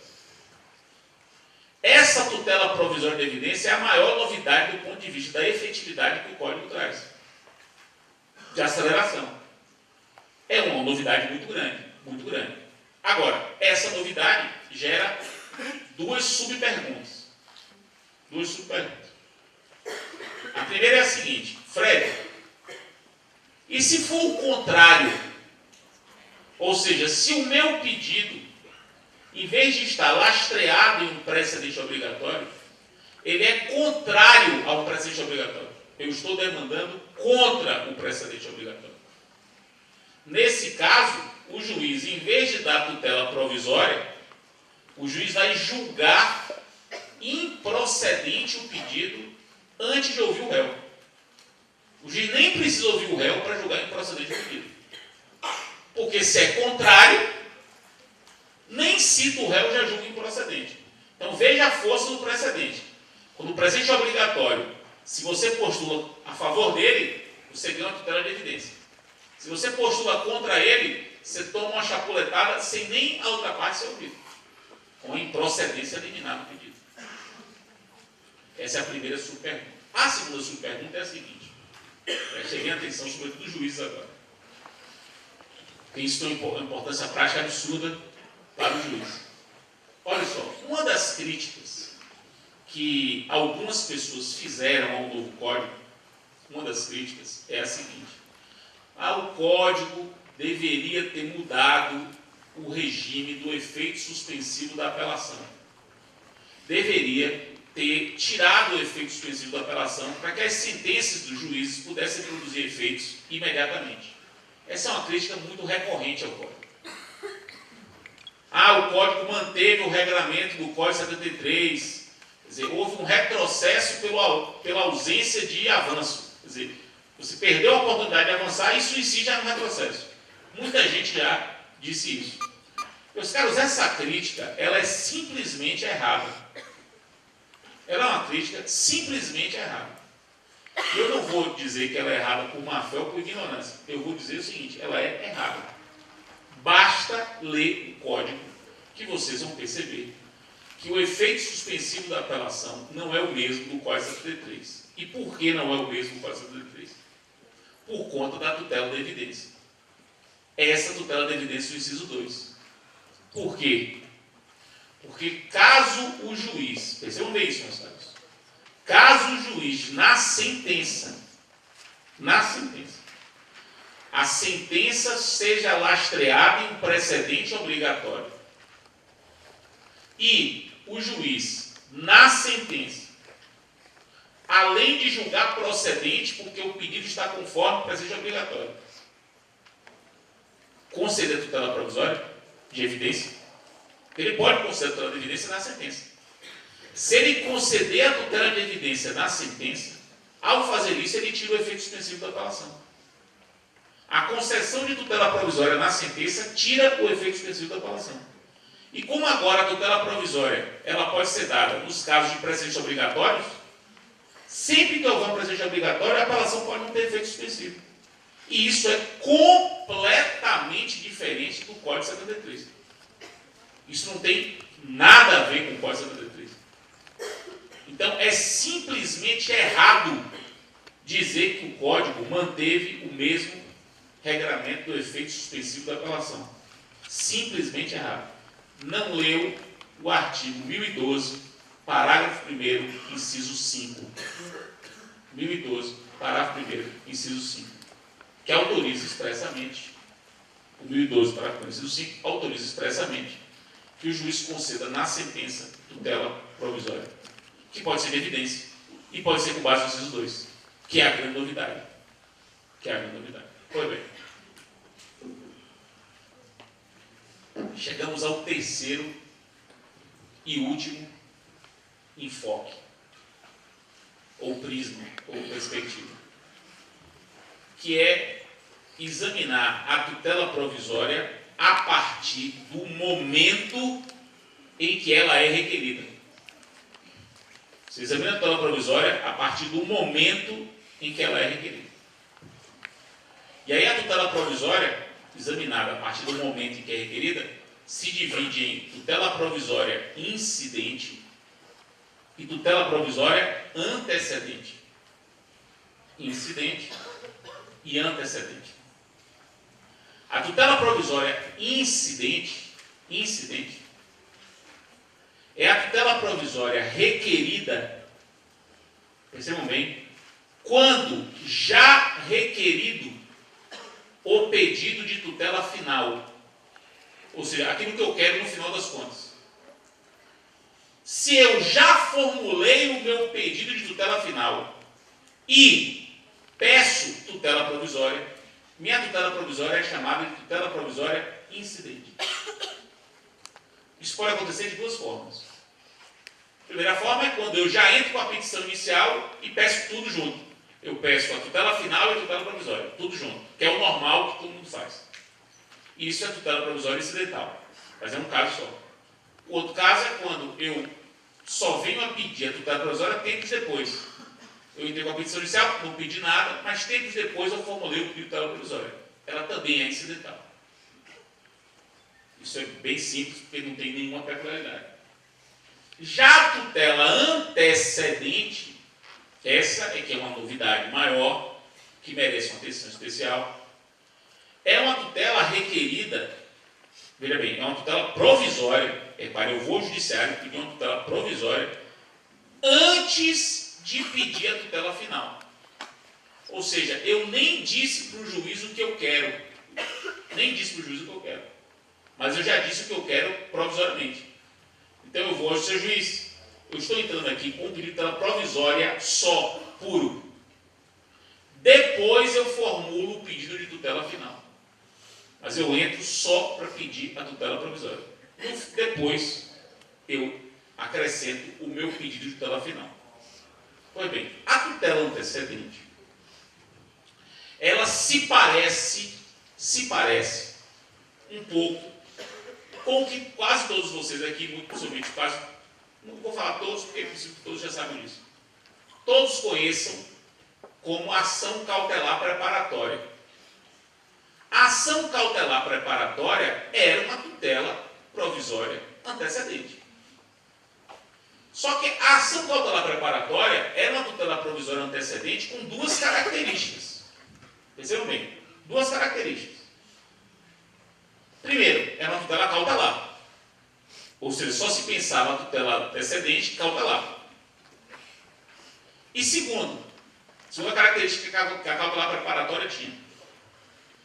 Essa tutela provisória de evidência é a maior novidade do ponto de vista da efetividade que o Código traz, de aceleração. É uma novidade muito grande, muito grande. Agora, essa novidade gera 2 subperguntas. A primeira é a seguinte: Fred, e se for o contrário? Ou seja, se o meu pedido, em vez de estar lastreado em um precedente obrigatório, ele é contrário ao precedente obrigatório. Eu estou demandando contra o precedente obrigatório. Nesse caso, o juiz, em vez de dar tutela provisória, o juiz vai julgar improcedente o pedido antes de ouvir o réu. O juiz nem precisa ouvir o réu para julgar improcedente o pedido. Porque se é contrário, nem cita o réu, já julga improcedente. Então veja a força do precedente. Quando o precedente é obrigatório, se você postula a favor dele, você ganha uma tutela de evidência. Se você postula contra ele, você toma uma chapuletada sem nem a outra parte ser ouvida, com a improcedência liminar no pedido. Essa é a primeira subpergunta. A segunda subpergunta é a seguinte: prestem bem atenção, sobretudo os juízes agora. Porque isso tem uma importância prática absurda para o juiz. Olha só, uma das críticas que algumas pessoas fizeram ao novo código, uma das críticas é a seguinte: o código deveria ter mudado o regime do efeito suspensivo da apelação. Deveria ter tirado o efeito suspensivo da apelação para que as sentenças dos juízes pudessem produzir efeitos imediatamente. Essa é uma crítica muito recorrente ao código. O código manteve o regramento do Código 73, quer dizer, houve um retrocesso pela ausência de avanço. Quer dizer, você perdeu a oportunidade de avançar, isso em si já é um retrocesso. Muita gente já disse isso. Meus caros, essa crítica, ela é simplesmente errada. Ela é uma crítica simplesmente errada. Eu não vou dizer que ela é errada por má fé ou por ignorância. Eu vou dizer o seguinte: ela é errada. Basta ler o código que vocês vão perceber que o efeito suspensivo da apelação não é o mesmo do Código 73. E por que não é o mesmo do Código 73? Por conta da tutela da evidência. Essa tutela da evidência do inciso 2. Por quê? Porque caso o juiz, percebam bem isso, meus caros, caso o juiz, na sentença, a sentença seja lastreada em um precedente obrigatório e o juiz, na sentença, além de julgar procedente, porque o pedido está conforme o precedente obrigatório, conceder tutela provisória de evidência, ele pode conceder a tutela de evidência na sentença. Se ele conceder a tutela de evidência na sentença, ao fazer isso, ele tira o efeito suspensivo da apelação. A concessão de tutela provisória na sentença tira o efeito suspensivo da apelação. E como agora a tutela provisória ela pode ser dada nos casos de precedentes obrigatórios, sempre que houver um precedente obrigatório, a apelação pode não ter efeito suspensivo. E isso é completamente diferente do Código 73. Isso não tem nada a ver com o Código 73. Então, é simplesmente errado dizer que o Código manteve o mesmo regramento do efeito suspensivo da apelação. Simplesmente errado. Não leu o artigo 1012, parágrafo 1º, inciso 5. 1012, parágrafo 1º, inciso 5. Que autoriza expressamente, o 1012, parágrafo 1º, inciso 5, autoriza expressamente que o juiz conceda na sentença tutela provisória, que pode ser de evidência e pode ser com base no inciso 2, que é a grande novidade. Pois bem. Chegamos ao terceiro e último enfoque, ou prisma, ou perspectiva, que é examinar a tutela provisória a partir do momento em que ela é requerida. Você examina a tutela provisória a partir do momento em que ela é requerida. E aí a tutela provisória, examinada a partir do momento em que é requerida, se divide em tutela provisória incidente e tutela provisória antecedente. Incidente e antecedente. A tutela provisória incidente é a tutela provisória requerida, percebam bem, quando já requerido o pedido de tutela final. Ou seja, aquilo que eu quero no final das contas. Se eu já formulei o meu pedido de tutela final e peço tutela provisória, minha tutela provisória é chamada de tutela provisória incidente. Isso pode acontecer de duas formas. A primeira forma é quando eu já entro com a petição inicial e peço tudo junto. Eu peço a tutela final e a tutela provisória, tudo junto, que é o normal que todo mundo faz. Isso é a tutela provisória incidental, mas é um caso só. O outro caso é quando eu só venho a pedir a tutela provisória tempos depois. Eu entrei com a petição inicial, não pedi nada, mas tempos depois eu formulei o pedido de tutela provisória. Ela também é incidental. Isso é bem simples, porque não tem nenhuma peculiaridade. Já a tutela antecedente, essa é que é uma novidade maior, que merece uma atenção especial, é uma tutela tutela requerida, veja bem, é uma tutela provisória, eu vou ao judiciário pedir uma tutela provisória antes de pedir a tutela final. Ou seja, eu nem disse para o juiz o que eu quero, mas eu já disse o que eu quero provisoriamente. Então eu vou ao seu juiz, eu estou entrando aqui com um pedido de tutela provisória só, puro. Depois eu formulo o pedido de tutela final. Mas eu entro só para pedir a tutela provisória. Depois eu acrescento o meu pedido de tutela final. Pois bem, a tutela antecedente, ela se parece um pouco com o que quase todos vocês aqui, muito possivelmente quase, não vou falar todos, porque é possível que todos já sabem disso, todos conheçam como ação cautelar preparatória. A ação cautelar preparatória era uma tutela provisória antecedente. Só que a ação cautelar preparatória era uma tutela provisória antecedente com duas características. Percebam bem? Duas características. Primeiro, era uma tutela cautelar. Ou seja, só se pensava a tutela antecedente cautelar. E segunda característica que a cautelar preparatória tinha.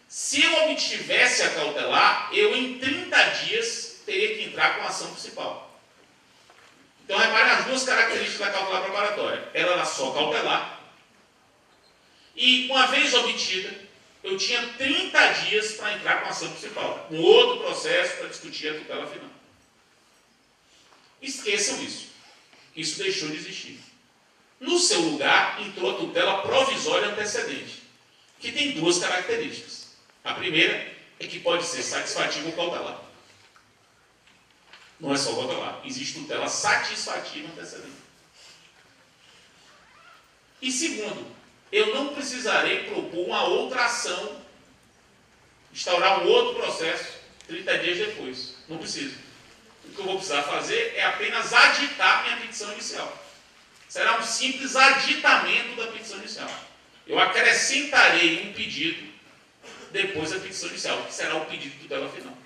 Se eu obtivesse a cautelar, eu em 30 dias teria que entrar com a ação principal. Então, reparem as duas características da cautelar preparatória. Ela era só cautelar. E, uma vez obtida, eu tinha 30 dias para entrar com a ação principal. Um outro processo para discutir a tutela final. Esqueçam isso. Isso deixou de existir. No seu lugar, entrou a tutela provisória antecedente, que tem duas características. A primeira é que pode ser satisfativa ou cautelar. Não é só cautelar, existe tutela satisfativa antecedente. E segundo, eu não precisarei propor uma outra ação, instaurar um outro processo 30 dias depois. Não preciso. O que eu vou precisar fazer é apenas aditar minha petição inicial. Será um simples aditamento da petição inicial. Eu acrescentarei um pedido depois da petição inicial, que será o pedido de tutela final.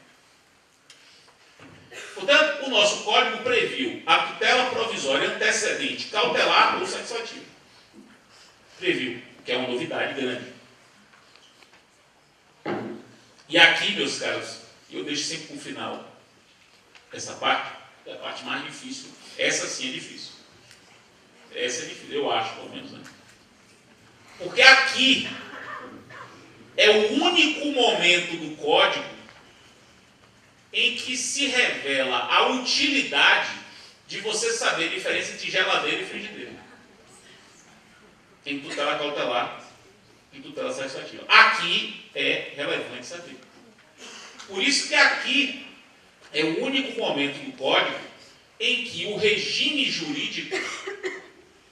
Portanto, o nosso código previu a tutela provisória antecedente, cautelar ou satisfativa. Previu, que é uma novidade grande. E aqui, meus caros, eu deixo sempre para o final essa parte, é a parte mais difícil. Essa sim é difícil. Essa é difícil, eu acho, pelo menos, né? Porque aqui é o único momento do código em que se revela a utilidade de você saber a diferença entre geladeira e frigideira. Em tutela cautelar e tutela satisfativa. Aqui é relevante saber. Por isso que aqui é o único momento do código em que o regime jurídico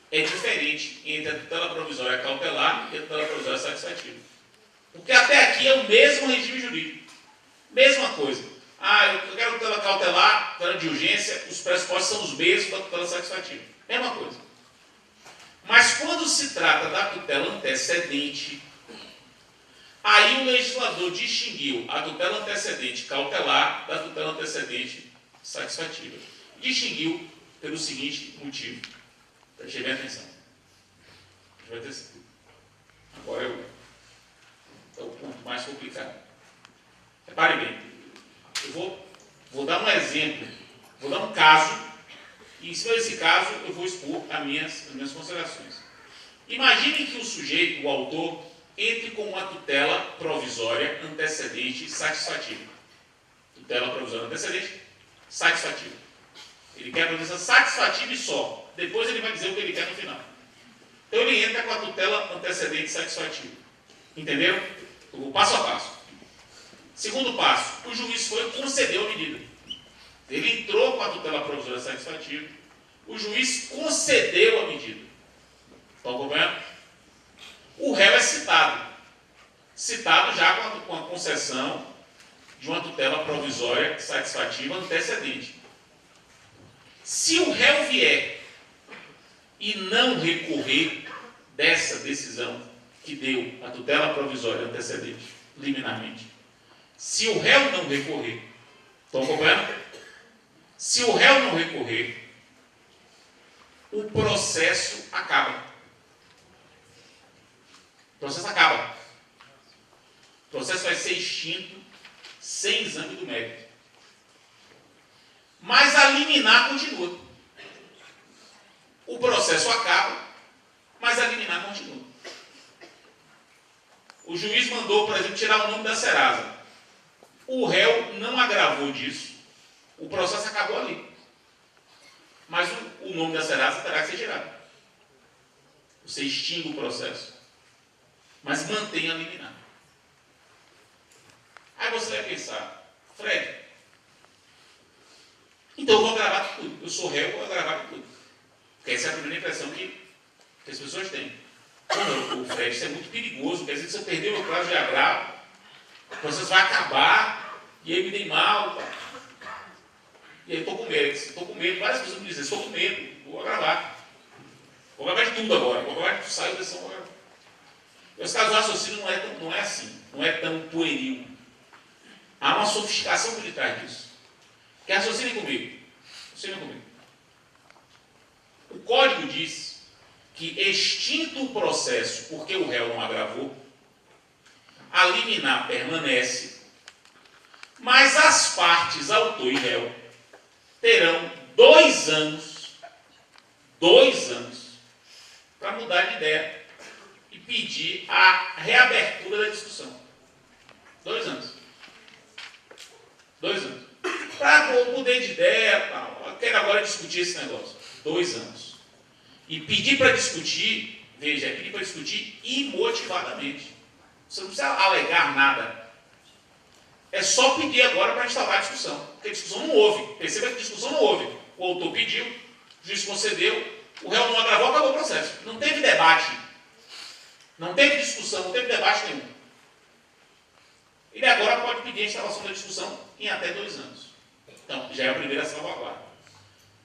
é diferente entre a tutela provisória cautelar e a tutela provisória satisfativa. Porque até aqui é o mesmo regime jurídico. Mesma coisa. Eu quero tutela cautelar, tutela de urgência, os pressupostos são os mesmos da tutela satisfativa. Mesma coisa. Mas quando se trata da tutela antecedente, aí o legislador distinguiu a tutela antecedente cautelar da tutela antecedente satisfativa. Distinguiu pelo seguinte motivo. Preste bem atenção. Agora é o ponto mais complicado. Repare bem. Eu vou dar um exemplo, vou dar um caso, e em cima desse caso eu vou expor as minhas considerações. Imagine que o sujeito, o autor, entre com uma tutela provisória antecedente satisfativa. Tutela provisória antecedente satisfativa. Ele quer a provisão satisfativa e só. Depois ele vai dizer o que ele quer no final. Então ele entra com a tutela antecedente satisfativa. Entenderam? Eu vou passo a passo. Segundo passo, o juiz foi e concedeu a medida. Ele entrou com a tutela provisória satisfativa. O juiz concedeu a medida. Estão acompanhando? O réu é citado. Citado já com a concessão de uma tutela provisória satisfativa antecedente. Se o réu vier e não recorrer dessa decisão que deu a tutela provisória antecedente, liminarmente, Se o réu não recorrer, estão acompanhando? Se o réu não recorrer, o processo acaba. O processo acaba. O processo vai ser extinto sem exame do mérito. Mas a liminar continua. O processo acaba, mas a liminar continua. O juiz mandou, por exemplo, tirar o nome da Serasa. O réu não agravou disso. O processo acabou ali. Mas o nome da Serasa terá que ser tirado. Você extingue o processo. Mas mantém a liminar. Aí você vai pensar, Fred, então eu vou agravar tudo. Eu sou réu, eu vou agravar tudo. Porque essa é a primeira impressão que as pessoas têm. Não, Fred, isso é muito perigoso. Quer dizer que se eu perder o meu prazo de agravo, o processo vai acabar e aí me dei mal. E aí estou com medo. Estou com medo. Várias pessoas me dizem, estou com medo, vou agravar. Vou agravar de tudo agora. Vou agravar de sair dessa hora. Meus casos, o raciocínio não é assim. Não é tão pueril. Há uma sofisticação por detrás disso. Quer raciocinem comigo? Raciocinem comigo. O código diz que, extinto o processo porque o réu não agravou, a liminar permanece, mas as partes, autor e réu, terão 2 anos para mudar de ideia e pedir a reabertura da discussão. 2 anos. 2 anos. Para mudar de ideia, eu quero agora discutir esse negócio. 2 anos. E pedir para discutir, veja, é pedir para discutir imotivadamente. Você não precisa alegar nada. É só pedir agora para instalar a discussão. Porque a discussão não houve. Perceba que a discussão não houve. O autor pediu, o juiz concedeu, o réu não agravou, acabou o processo. Não teve debate. Não teve discussão, não teve debate nenhum. Ele agora pode pedir a instalação da discussão em até 2 anos. Então, já é a primeira salvaguarda.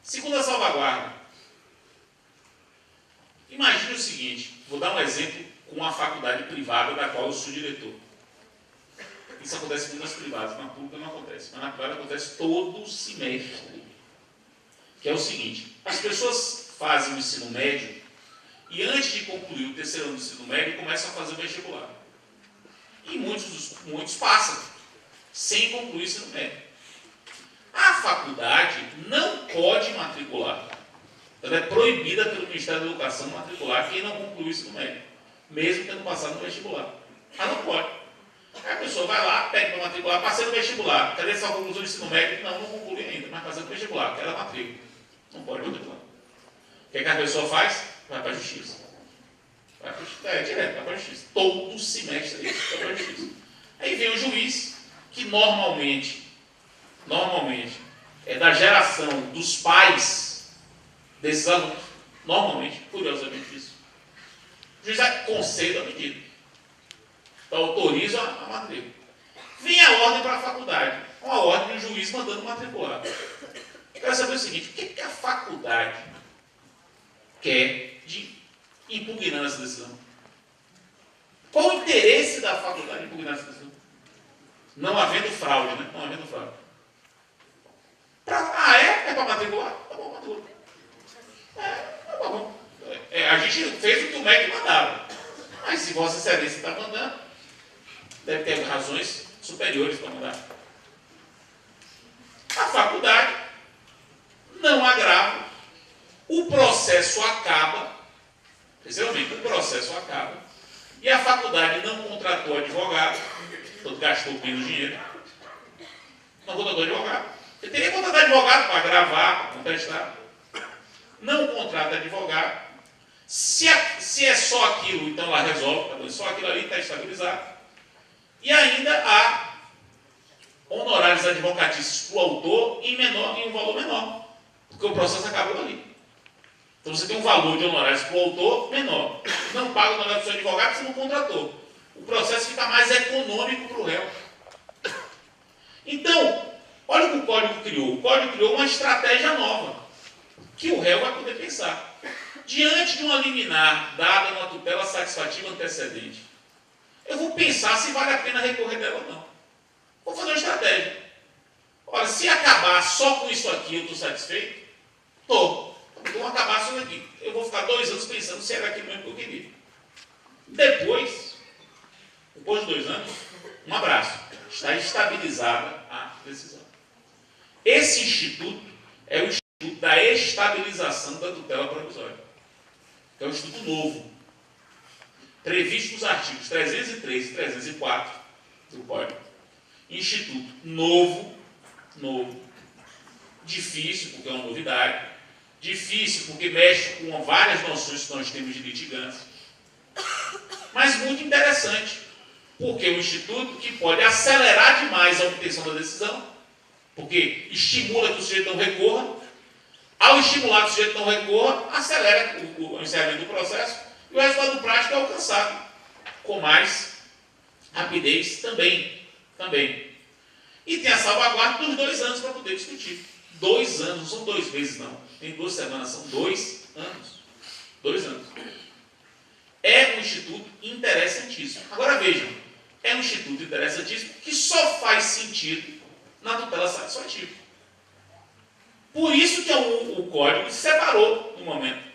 Segunda salvaguarda. Imagine o seguinte, vou dar um exemplo com uma faculdade privada da qual eu sou diretor. Isso acontece muito nas privadas, na pública não acontece, mas na privada acontece todo semestre. Que é o seguinte, as pessoas fazem o ensino médio e antes de concluir o 3º ano do ensino médio começam a fazer o vestibular. E muitos passam, sem concluir o ensino médio. A faculdade não pode matricular. Ela é proibida pelo Ministério da Educação matricular quem não concluiu o ensino médio, mesmo tendo passado no vestibular. Ela não pode. Aí a pessoa vai lá, pede para matricular, passei no vestibular. Cadê essa conclusão do ensino médio? Não conclui ainda, mas passei no vestibular, quero a matrícula. Não pode matricular. O que a pessoa faz? Vai para a justiça. Vai para a justiça. Direto, vai para a justiça. Todo semestre isso, vai para a justiça. Aí vem o juiz, que normalmente é da geração dos pais desses alunos. Normalmente, curiosamente isso. O juiz concede a medida. Então, autoriza a matrícula. Vem a ordem para a faculdade. Uma ordem do juiz mandando matricular. Eu quero saber o seguinte, o que a faculdade quer de impugnar essa decisão? Qual o interesse da faculdade de impugnar essa decisão? Não havendo fraude, né? Não havendo fraude. É para matricular? Tá bom, matricula. Tá bom. A gente fez o que o MEC mandava. Mas se Vossa Excelência está mandando, deve ter razões superiores para mandar. A faculdade não agrava, o processo acaba, precisamente o processo acaba, e a faculdade não contratou advogado, portanto gastou menos dinheiro, não contratou advogado. Ele teria contratado advogado para gravar, para contestar. Não contrata advogado. Se é só aquilo, então ela resolve, só aquilo ali está estabilizado. E ainda há honorários advocatícios para o autor em um valor menor, porque o processo acabou ali. Então você tem um valor de honorários para o autor menor. Não paga o honorário para o seu advogado, você não contratou. O processo fica mais econômico para o réu. Então, olha o que o código criou. O código criou uma estratégia nova, que o réu vai poder pensar. Diante de uma liminar dada numa tutela satisfativa antecedente, eu vou pensar se vale a pena recorrer dela ou não. Vou fazer uma estratégia. Olha, se acabar só com isso aqui, eu estou satisfeito? Estou. Vamos acabar só aqui. Eu vou ficar 2 anos pensando se era aquilo mesmo que eu queria. Depois de 2 anos, um abraço. Está estabilizada a decisão. Esse instituto é o Instituto da Estabilização da Tutela Provisória, que é um instituto novo, previsto nos artigos 303 e 304 do Código. Instituto novo, difícil, porque é uma novidade, difícil, porque mexe com várias noções que nós temos de litigância, mas muito interessante, porque é um instituto que pode acelerar demais a obtenção da decisão, porque estimula que o sujeito não recorra. Ao estimular que o sujeito não recorra, acelera o encerramento do processo e o resultado prático é alcançado com mais rapidez também. E tem a salvaguarda dos 2 anos para poder discutir. 2 anos, não são 2 meses não. Tem 2 semanas, são 2 anos. 2 anos. É um instituto interessantíssimo. Agora vejam, é um instituto interessantíssimo que só faz sentido na tutela satisfativa. Por isso que o Código se separou no momento.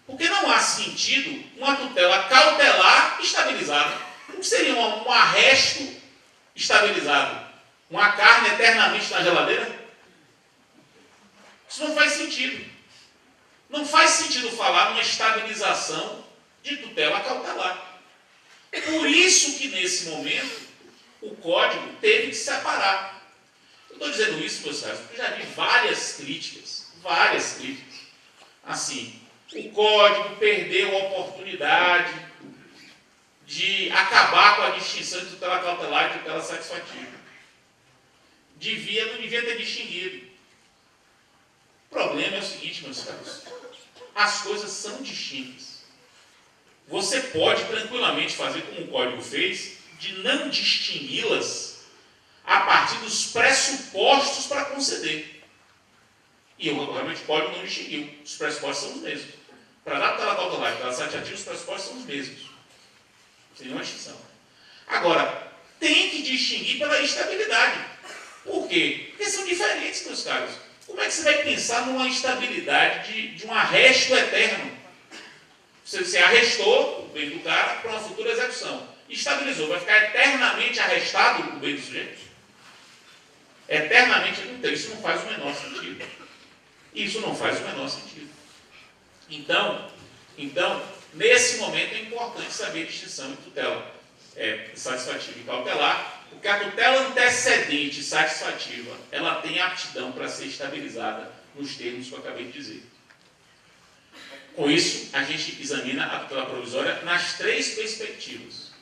Porque não há sentido uma tutela cautelar estabilizada. O que seria um arresto estabilizado? Uma carne eternamente na geladeira? Isso não faz sentido. Não faz sentido falar numa estabilização de tutela cautelar. Por isso que, nesse momento, o Código teve que separar. Eu estou dizendo isso, meus caros, porque eu já vi várias críticas. Assim, o Código perdeu a oportunidade de acabar com a distinção de tutela cautelar e tutela satisfativa. Não devia ter distinguido. O problema é o seguinte, meus caros, as coisas são distintas. Você pode tranquilamente fazer como o Código fez, de não distingui-las a partir dos pressupostos para conceder. E realmente o Código não distinguiu. Os pressupostos são os mesmos. Para dar tutela cautelar e tutela satisfativa, os pressupostos são os mesmos. Sem nenhuma distinção. Agora, tem que distinguir pela estabilidade. Por quê? Porque são diferentes, meus caros. Como é que você vai pensar numa estabilidade de um arresto eterno? Você arrestou o bem do cara para uma futura execução. Estabilizou. Vai ficar eternamente arrestado o bem do sujeito? Eternamente. Então, isso não faz o menor sentido. Então, nesse momento é importante saber a distinção entre tutela satisfativa e cautelar, porque a tutela antecedente satisfativa, ela tem aptidão para ser estabilizada nos termos que eu acabei de dizer. Com isso, a gente examina a tutela provisória nas 3 perspectivas.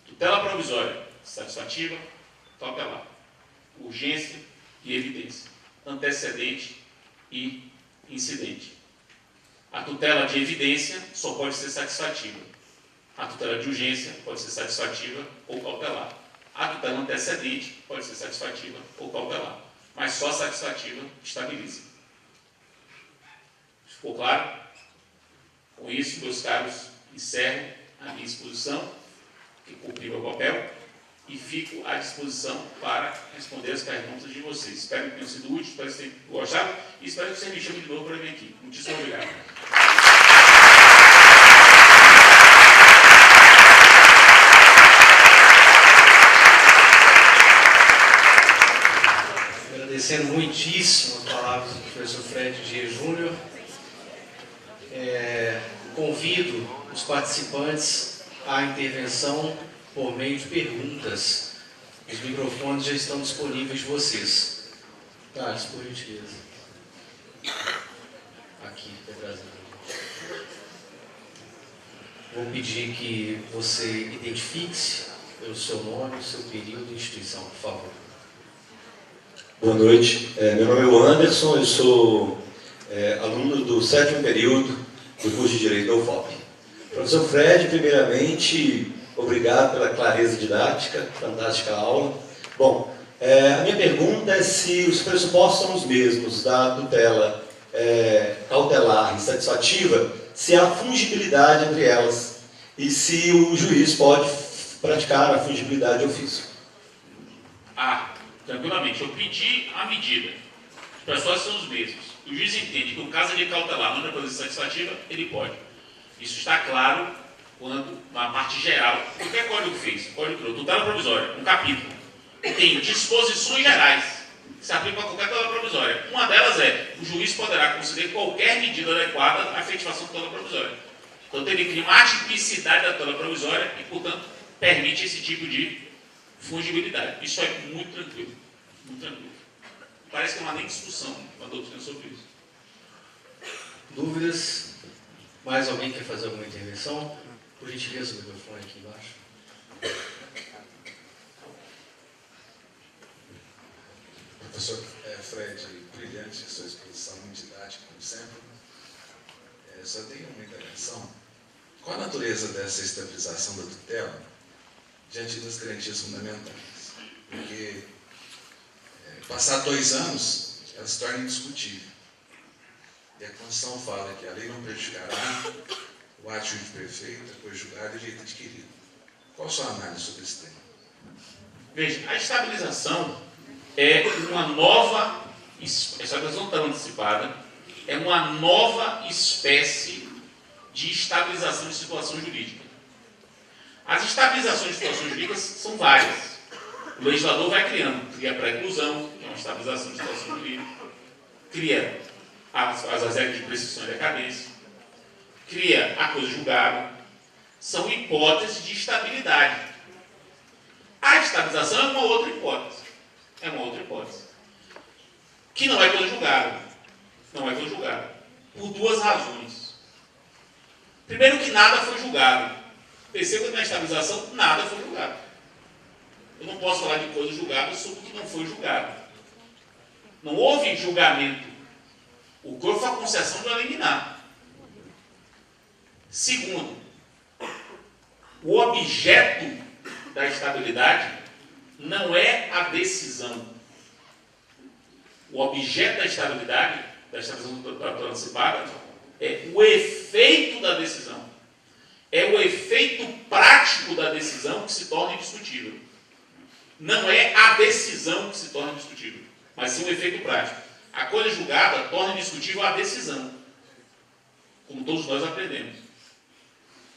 Tutela provisória satisfativa, cautelar, urgência e evidência, antecedente e incidente. A tutela de evidência só pode ser satisfativa. A tutela de urgência pode ser satisfativa ou cautelar. A tutela antecedente pode ser satisfativa ou cautelar. Mas só satisfativa estabiliza. Ficou claro? Com isso, meus caros, encerro a minha exposição, que cumpri meu papel, e fico à disposição para responder as perguntas de vocês. Espero que tenham sido úteis, espero que vocês tenham gostado e espero que vocês me chamem de novo para vir aqui. Muitíssimo obrigado. Agradecendo muitíssimo as palavras do professor Fred Dias Júnior. Convido os participantes à intervenção por meio de perguntas. Os microfones já estão disponíveis de vocês. Thales, por gentileza. Aqui, Brasil. Vou pedir que você identifique-se pelo seu nome, seu período e instituição, por favor. Boa noite. Meu nome é o Anderson, eu sou aluno do 7º período do curso de Direito da UFOP. Professor Fred, primeiramente, obrigado pela clareza didática, fantástica aula. Bom, a minha pergunta é se os pressupostos são os mesmos da tutela cautelar e satisfativa, se há fungibilidade entre elas e se o juiz pode praticar a fungibilidade de ofício. tranquilamente. Eu pedi a medida, os pressupostos são os mesmos. O juiz entende que o caso de cautelar não é posição satisfativa, ele pode. Isso está claro quando, na parte geral, o que o código fez? O código criou tutela provisória, um capítulo, tem disposições gerais que se aplicam a qualquer tutela provisória. Uma delas é, o juiz poderá conceder qualquer medida adequada à efetivação da tutela provisória. Então, ele cria uma atipicidade da tutela provisória e, portanto, permite esse tipo de fungibilidade. Isso é muito tranquilo. Muito tranquilo. Parece que não há nem discussão com a doutrina sobre isso. Dúvidas? Mais alguém quer fazer alguma intervenção? Por gentileza, o microfone aqui embaixo. Professor Fred, brilhante sua exposição, muito didática, como sempre. Só tenho uma intervenção. Qual a natureza dessa estabilização da tutela diante das garantias fundamentais? Porque, passar 2 anos, ela se torna indiscutível. E a Constituição fala que a lei não prejudicará o ato de perfeito, a coisa julgada e o direito adquirido. Qual a sua análise sobre esse tema? Veja, a estabilização é uma nova, a estabilização está antecipada, é uma nova espécie de estabilização de situação jurídica. As estabilizações de situações jurídicas são várias. O legislador vai criando, cria a pré-inclusão, que é uma estabilização de situação jurídica, cria as regras de prescrição e decadência, cria a coisa julgada, são hipóteses de estabilidade. A estabilização é uma outra hipótese. É uma outra hipótese. Que não é coisa julgada. Não é coisa julgada. Por 2 razões. Primeiro que nada foi julgado. Perceba que na estabilização nada foi julgado. Eu não posso falar de coisa julgada sobre o que não foi julgado. Não houve julgamento. O que houve foi a concessão de uma liminar. Segundo, o objeto da estabilidade não é a decisão. O objeto da estabilidade, da estabilização antecipada, é o efeito da decisão. É o efeito prático da decisão que se torna indiscutível. Não é a decisão que se torna indiscutível, mas sim o efeito prático. A coisa julgada torna indiscutível a decisão, como todos nós aprendemos.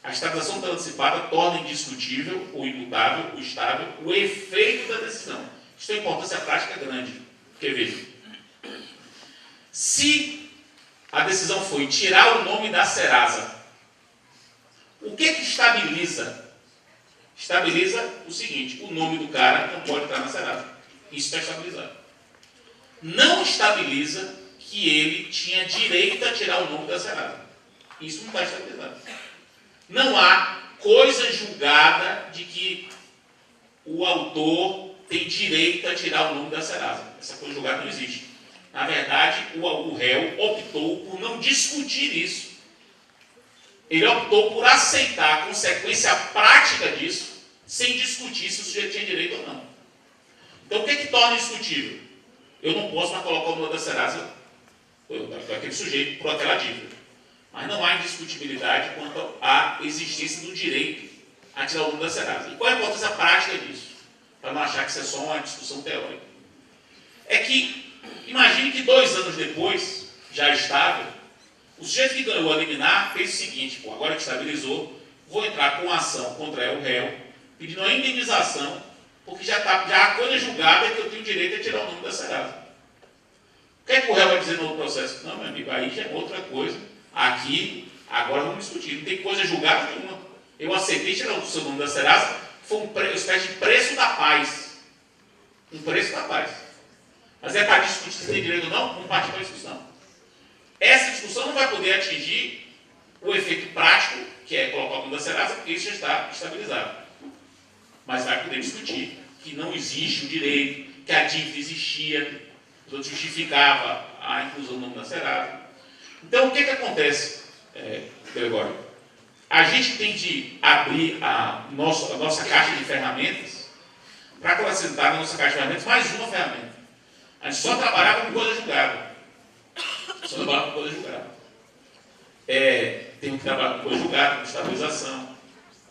A estabilização antecipada torna indiscutível, ou imutável, ou estável, o efeito da decisão. Isso tem importância prática grande. Porque, veja, se a decisão foi tirar o nome da Serasa, o que estabiliza? Estabiliza o seguinte: o nome do cara não pode estar na Serasa. Isso está estabilizado. Não estabiliza que ele tinha direito a tirar o nome da Serasa. Isso não está estabilizado. Não há coisa julgada de que o autor tem direito a tirar o nome da Serasa. Essa coisa julgada não existe. Na verdade, o réu optou por não discutir isso. Ele optou por aceitar a consequência prática disso, sem discutir se o sujeito tinha direito ou não. Então, o que torna discutível? Eu não posso mais colocar o nome da Serasa daquele sujeito por aquela dívida. Mas não há indiscutibilidade quanto à existência do direito a tirar o nome da Serasa. E qual é a importância prática disso? Para não achar que isso é só uma discussão teórica. É que, imagine que 2 anos depois, já estável, o sujeito que ganhou a liminar fez o seguinte: agora que estabilizou, vou entrar com ação contra o réu, pedindo a indenização, porque já a coisa julgada é que eu tenho direito a tirar o nome da Serasa. O que é que o réu vai dizer no outro processo? Não, meu amigo, aí já é outra coisa. Aqui, agora vamos discutir. Não tem coisa julgada nenhuma. Eu aceitei tirar o seu nome da Serasa, foi uma espécie de preço da paz. Um preço da paz. Mas é para discutir se tem direito ou não, vamos partir para a discussão. Essa discussão não vai poder atingir o efeito prático, que é colocar o nome da Serasa, porque isso já está estabilizado. Mas vai poder discutir que não existe o direito, que a dívida existia, portanto justificava a inclusão do nome da Serasa. Então, o que acontece, Gregório? A gente tem de abrir a nossa caixa de ferramentas para acrescentar na nossa caixa de ferramentas mais uma ferramenta. A gente só trabalhava com coisa julgada. Só trabalhava com coisa julgada. Temos que trabalhar com coisa julgada, com estabilização,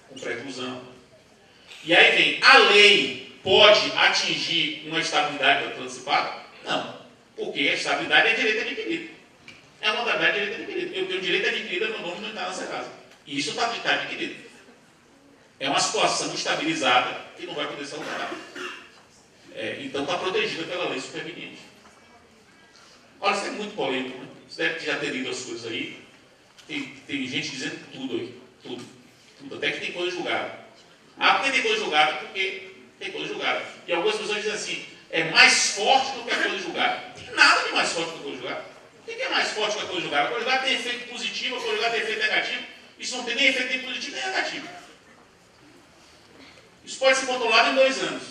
com preclusão. E aí vem a lei pode atingir uma estabilidade antecipada? Não, porque a estabilidade é direito adquirido. É uma modalidade de direito adquirido. Eu tenho direito adquirido, meu nome não está na Serasa. E isso está adquirido. É uma situação estabilizada que não vai poder ser alterada. Então está protegida pela lei superveniente. Olha, isso é muito polêmico, né? Você deve já ter lido as coisas aí. Tem gente dizendo tudo aí. Tudo. Até que tem coisa julgada. Porque tem coisa julgada, porque tem coisa julgada. E algumas pessoas dizem assim, é mais forte do que a coisa julgada. Não tem nada de mais forte do que a coisa julgada. O que é mais forte do que a coisa julgada? A coisa julgada tem efeito positivo, a coisa julgada tem efeito negativo. Isso não tem nem efeito nem positivo nem negativo. Isso pode ser controlado em 2 anos.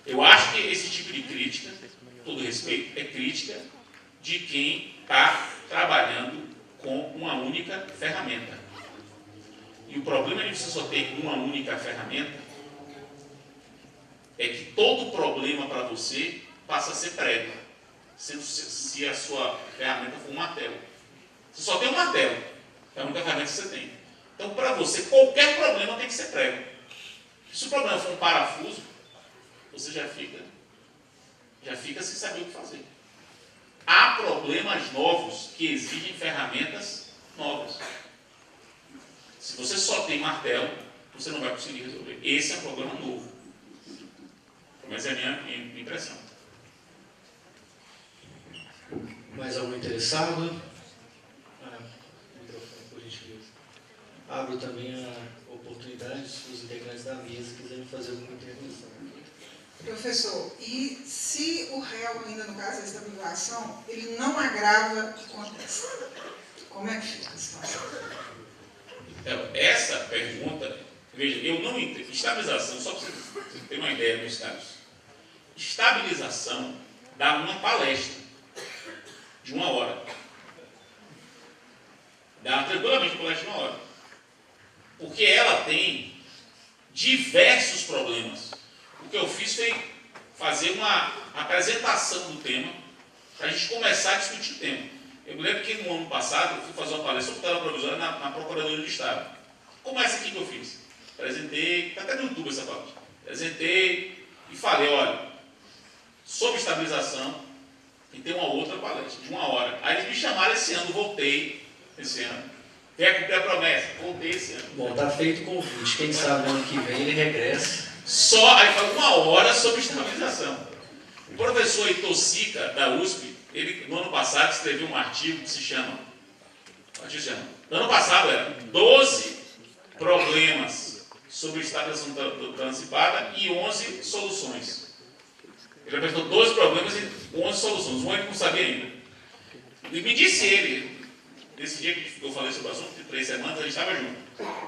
Eu acho que esse tipo de crítica, todo respeito, é crítica de quem está trabalhando com uma única ferramenta. E o problema de você só ter uma única ferramenta é que todo problema para você passa a ser prego, se a sua ferramenta for um martelo. Você só tem um martelo, é a única ferramenta que você tem. Então, para você, qualquer problema tem que ser prego. Se o problema for um parafuso, você já fica sem saber o que fazer. Há problemas novos que exigem ferramentas novas. Se você só tem martelo, você não vai conseguir resolver. Esse é um problema novo. Mas é a minha impressão. Mais algum interessado? Microfone, por gentileza. Abro também a oportunidade se os integrantes da mesa quiserem fazer alguma intervenção. Professor, e se o réu, ainda no caso da estabilização, ele não agrava e contesta? Como é que fica a situação? Então, essa pergunta, veja, eu não entendo. Estabilização, só para você ter uma ideia, meus caros. Estabilização dá uma palestra de 1 hora. Dá tranquilamente uma palestra de 1 hora. Porque ela tem diversos problemas. O que eu fiz foi fazer uma apresentação do tema para a gente começar a discutir o tema. Eu me lembro que no ano passado eu fui fazer uma palestra sobre tutela provisória na Procuradoria do Estado. Como essa aqui que eu fiz? Apresentei, está até no YouTube essa palestra. Apresentei e falei, olha, sobre estabilização, e tem uma outra palestra de 1 hora. Aí eles me chamaram esse ano, voltei esse ano. Quer cumprir a promessa? Voltei esse ano. Bom, está feito o convite. Quem sabe no ano que vem ele regressa. Aí fala 1 hora sobre estabilização. O professor Heitor Sica, da USP, ele no ano passado escreveu um artigo que se chama, ano passado era 12 problemas sobre estabilização antecipada e 11 soluções. Ele apresentou 12 problemas e 11 soluções. Um ele não sabia ainda. E me disse ele, nesse dia que eu falei sobre o assunto, de 3 semanas, a gente estava junto.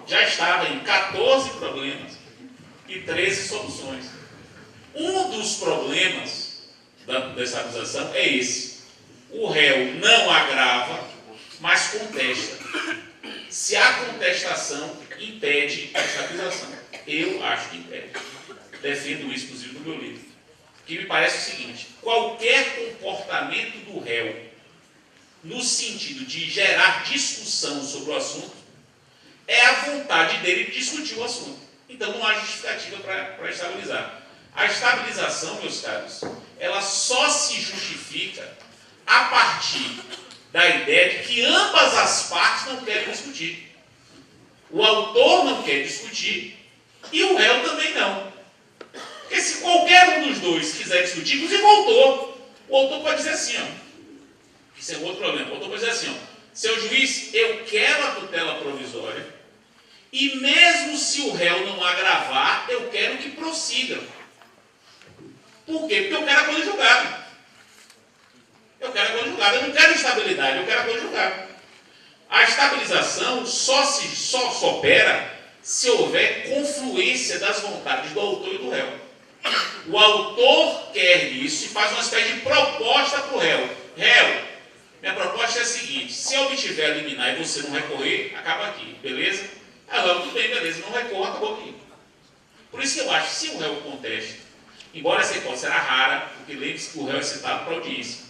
Já estava em 14 problemas e 13 soluções. Um dos problemas da estabilização é esse. O réu não agrava, mas contesta. Se a contestação impede a estabilização. Eu acho que impede. Defendo isso, inclusive, no meu livro. Que me parece o seguinte: qualquer comportamento do réu no sentido de gerar discussão sobre o assunto é a vontade dele de discutir o assunto. Então não há justificativa para estabilizar. A estabilização, meus caros, ela só se justifica a partir da ideia de que ambas as partes não querem discutir. O autor não quer discutir e o réu também não. Porque se qualquer um dos dois quiser discutir, inclusive o autor pode dizer assim, ó, isso é outro problema, o autor pode dizer assim, ó, seu juiz, eu quero a tutela provisória e mesmo se o réu não agravar, eu quero que prossiga. Por quê? Porque eu quero a coisa julgada. Eu quero a coisa julgada, eu não quero estabilidade, eu quero a coisa julgada. A estabilização só opera se houver confluência das vontades do autor e do réu. O autor quer isso e faz uma espécie de proposta para o réu. Réu, minha proposta é a seguinte: se eu obtiver a liminar e você não recorrer, acaba aqui, beleza? Agora, tudo bem, beleza, não recorra, acabou aqui. Por isso que eu acho que se o réu contesta, embora essa hipótese será rara, porque lembre-se que o réu é citado para audiência,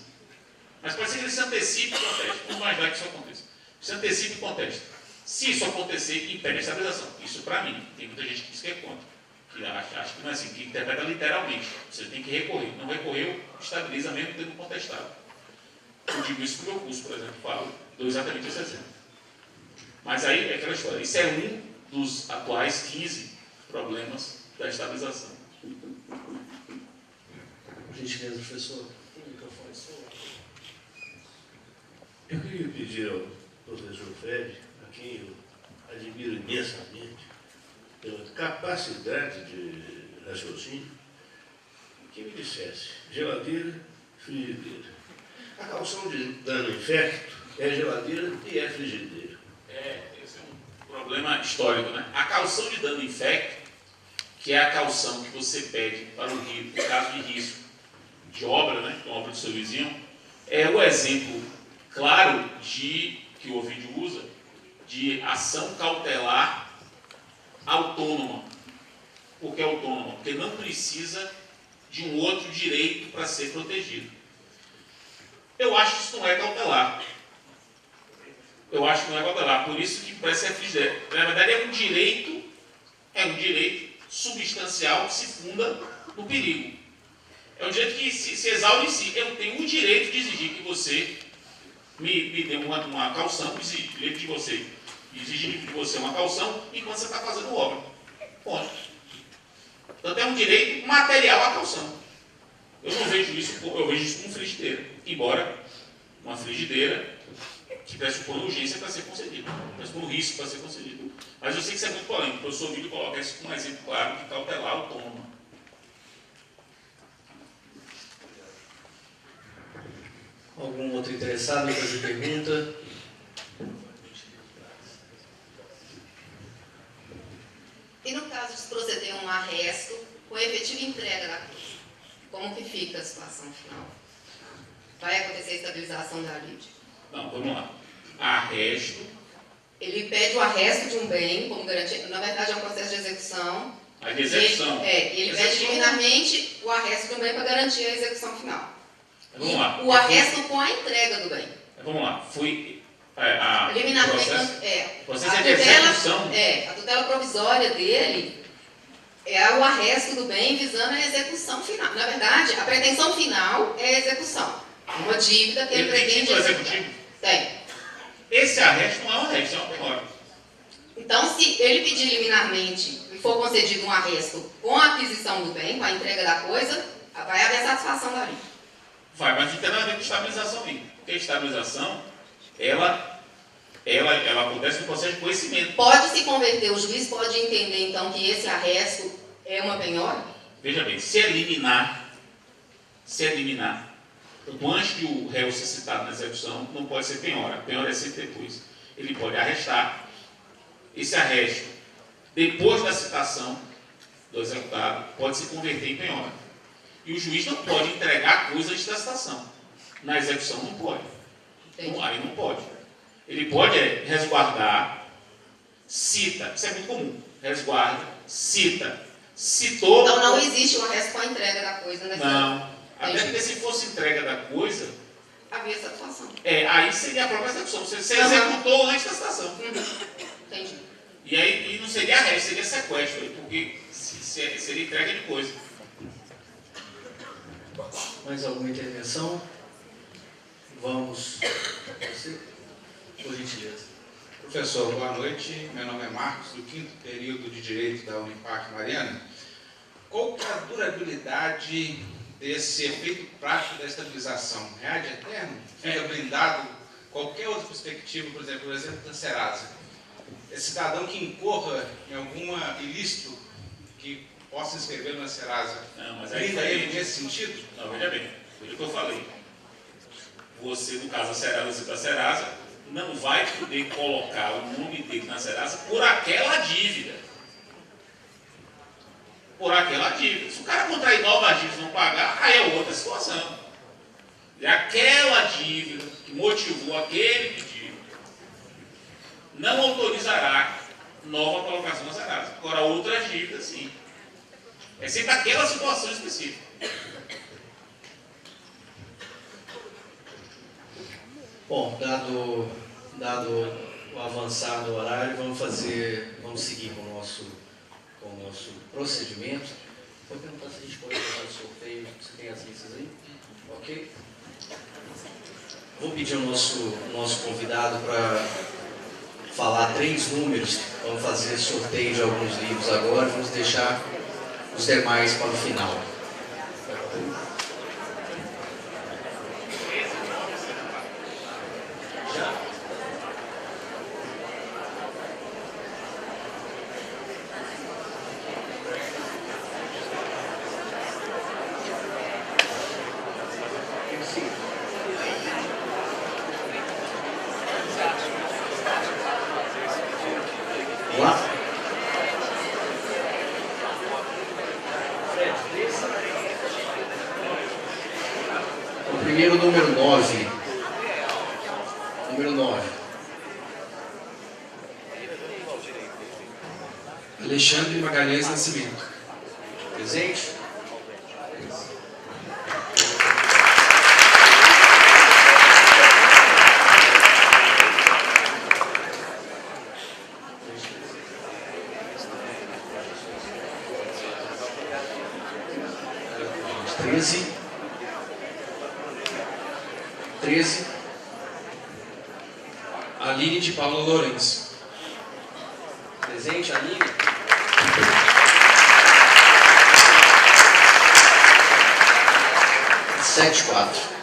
mas pode ser que ele se antecipe e conteste. Vamos imaginar que isso aconteça. Se antecipe e conteste. Se isso acontecer, impede a estabilização. Isso para mim. Tem muita gente que diz que é contra. que acha que não é assim, que interpreta literalmente. Você tem que recorrer. Não recorreu, estabiliza mesmo tendo contestado. Eu digo isso no meu curso, por exemplo, falo, dou exatamente esse exemplo. Mas aí é aquela história. Isso é um dos atuais 15 problemas da estabilização. Por gentileza, professor. O microfone Eu queria pedir ao professor Fred, a quem eu admiro imensamente, pela capacidade de raciocínio, que me dissesse geladeira, frigideira. A caução de dano infecto é geladeira e é frigideira. Esse é um problema histórico, né? A caução de dano infecto, que é a caução que você pede para o risco, no caso de risco de obra, né, de obra do seu vizinho, é o exemplo claro que o Ovidio usa de ação cautelar autônoma. Por que autônoma? Porque não precisa de um outro direito para ser protegido. Eu acho que isso não é cautelar. Eu acho que não é cautelar. Por isso que parece ser frigideira. Na verdade, é um direito substancial que se funda no perigo. É um direito que se exaure em si. Eu tenho o direito de exigir que você me dê uma caução, exigir de você uma caução enquanto você está fazendo obra. Ponto. Portanto, é um direito material à caução. Eu não vejo isso, eu vejo isso como frigideira. Embora uma frigideira que pressupõe urgência para ser concedida, pressupõe risco para ser concedido. Mas eu sei que isso é muito polêmico. O professor Vídeo coloca isso como um exemplo claro de cautelar autônoma. Algum outro interessado em fazer pergunta? E no caso de se proceder a um arresto com efetiva entrega da coisa, como que fica a situação final? Vai acontecer a estabilização da lide? Não, vamos lá. Arresto. Ele pede o arresto de um bem como garantia. Na verdade, é um processo de execução. A de execução. Ele pede liminarmente o arresto de um bem para garantir a execução final. Vamos lá. O arresto com a entrega do bem. Vamos lá. Foi Liminarmente, processo é de execução. A tutela provisória dele é o arresto do bem visando a execução final. Na verdade, a pretensão final é a execução. Uma dívida que ele pretende título executar. executivo? Tem. Esse arresto não é um arresto, é uma penhora. Então, se ele pedir liminarmente e for concedido um arresto com a aquisição do bem, com a entrega da coisa, vai haver satisfação da lei. Vai, mas não tem nada a ver com estabilização aí. Porque a estabilização, ela acontece no processo de conhecimento. Pode se converter, o juiz pode entender, então, que esse arresto é uma penhora? Veja bem, se é liminar, então, antes de o réu ser citado na execução, não pode ser penhora. Penhora é sempre depois. Ele pode arrestar. Esse arresto, depois da citação do executado, pode se converter em penhora. E o juiz não pode entregar coisa antes da citação. Na execução não pode. Então, aí não pode. Ele pode resguardar, cita. Isso é muito comum. Resguarda, cita. Citou. Então não existe o arresto com a entrega da coisa, né? Não. Até porque se fosse entrega da coisa, havia satisfação. Aí seria a própria execução. Você executou antes da citação. Entendi. E aí não seria arresto, seria sequestro, porque seria entrega de coisa. Mais alguma intervenção? Vamos. Você, por gentileza. Professor, boa noite. Meu nome é Marcos, do 5º período de Direito da Unipac Mariana. Qual que é a durabilidade desse efeito prático da estabilização? É ad eterno? Fica blindado? Qualquer outra perspectiva, por exemplo da Serasa. Esse cidadão que incorra em alguma ilícito que possa inscrever na Serasa, brinda ele nesse sentido? Não, veja bem, foi o que eu falei. Você, no caso da Serasa, não vai poder colocar o nome dele na Serasa por aquela dívida. Por aquela dívida. Se o cara contrair novas dívidas e não pagar, aí é outra situação. E aquela dívida que motivou aquele pedido não autorizará nova colocação na Serasa. Agora, outras dívidas, sim. É sempre aquela situação específica. Bom, dado o avançar do horário, vamos seguir com com o nosso procedimento. Vou perguntar se a gente pode fazer o sorteio. Você tem as listas aí? Ok? Vou pedir ao nosso convidado para falar 3 números. Vamos fazer sorteio de alguns livros agora. Vamos deixar os demais para o final. O primeiro, número 9. Número 9. Alexandre Magalhães Nascimento. Presente? Treze. Aline de Paula Lourenço. Presente, Aline. Sete, 4.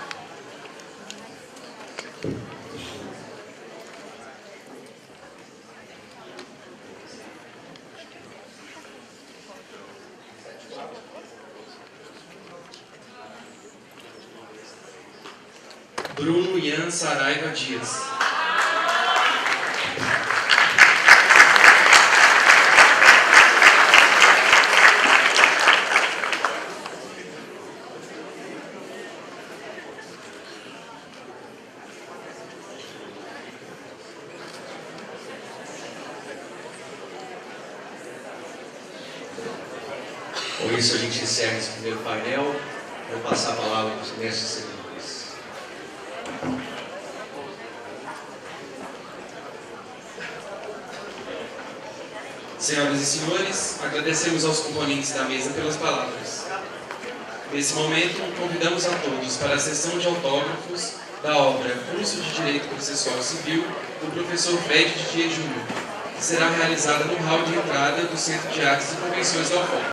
Bruno Ian Saraiva Dias. Com isso a gente encerra esse primeiro painel. Vou passar a palavra para os mestres servidores. Senhoras e senhores, agradecemos aos componentes da mesa pelas palavras. Nesse momento, convidamos a todos para a sessão de autógrafos da obra Curso de Direito Processual Civil do professor Fred Didier Júnior, que será realizada no hall de entrada do Centro de Artes e Convenções da UFOP.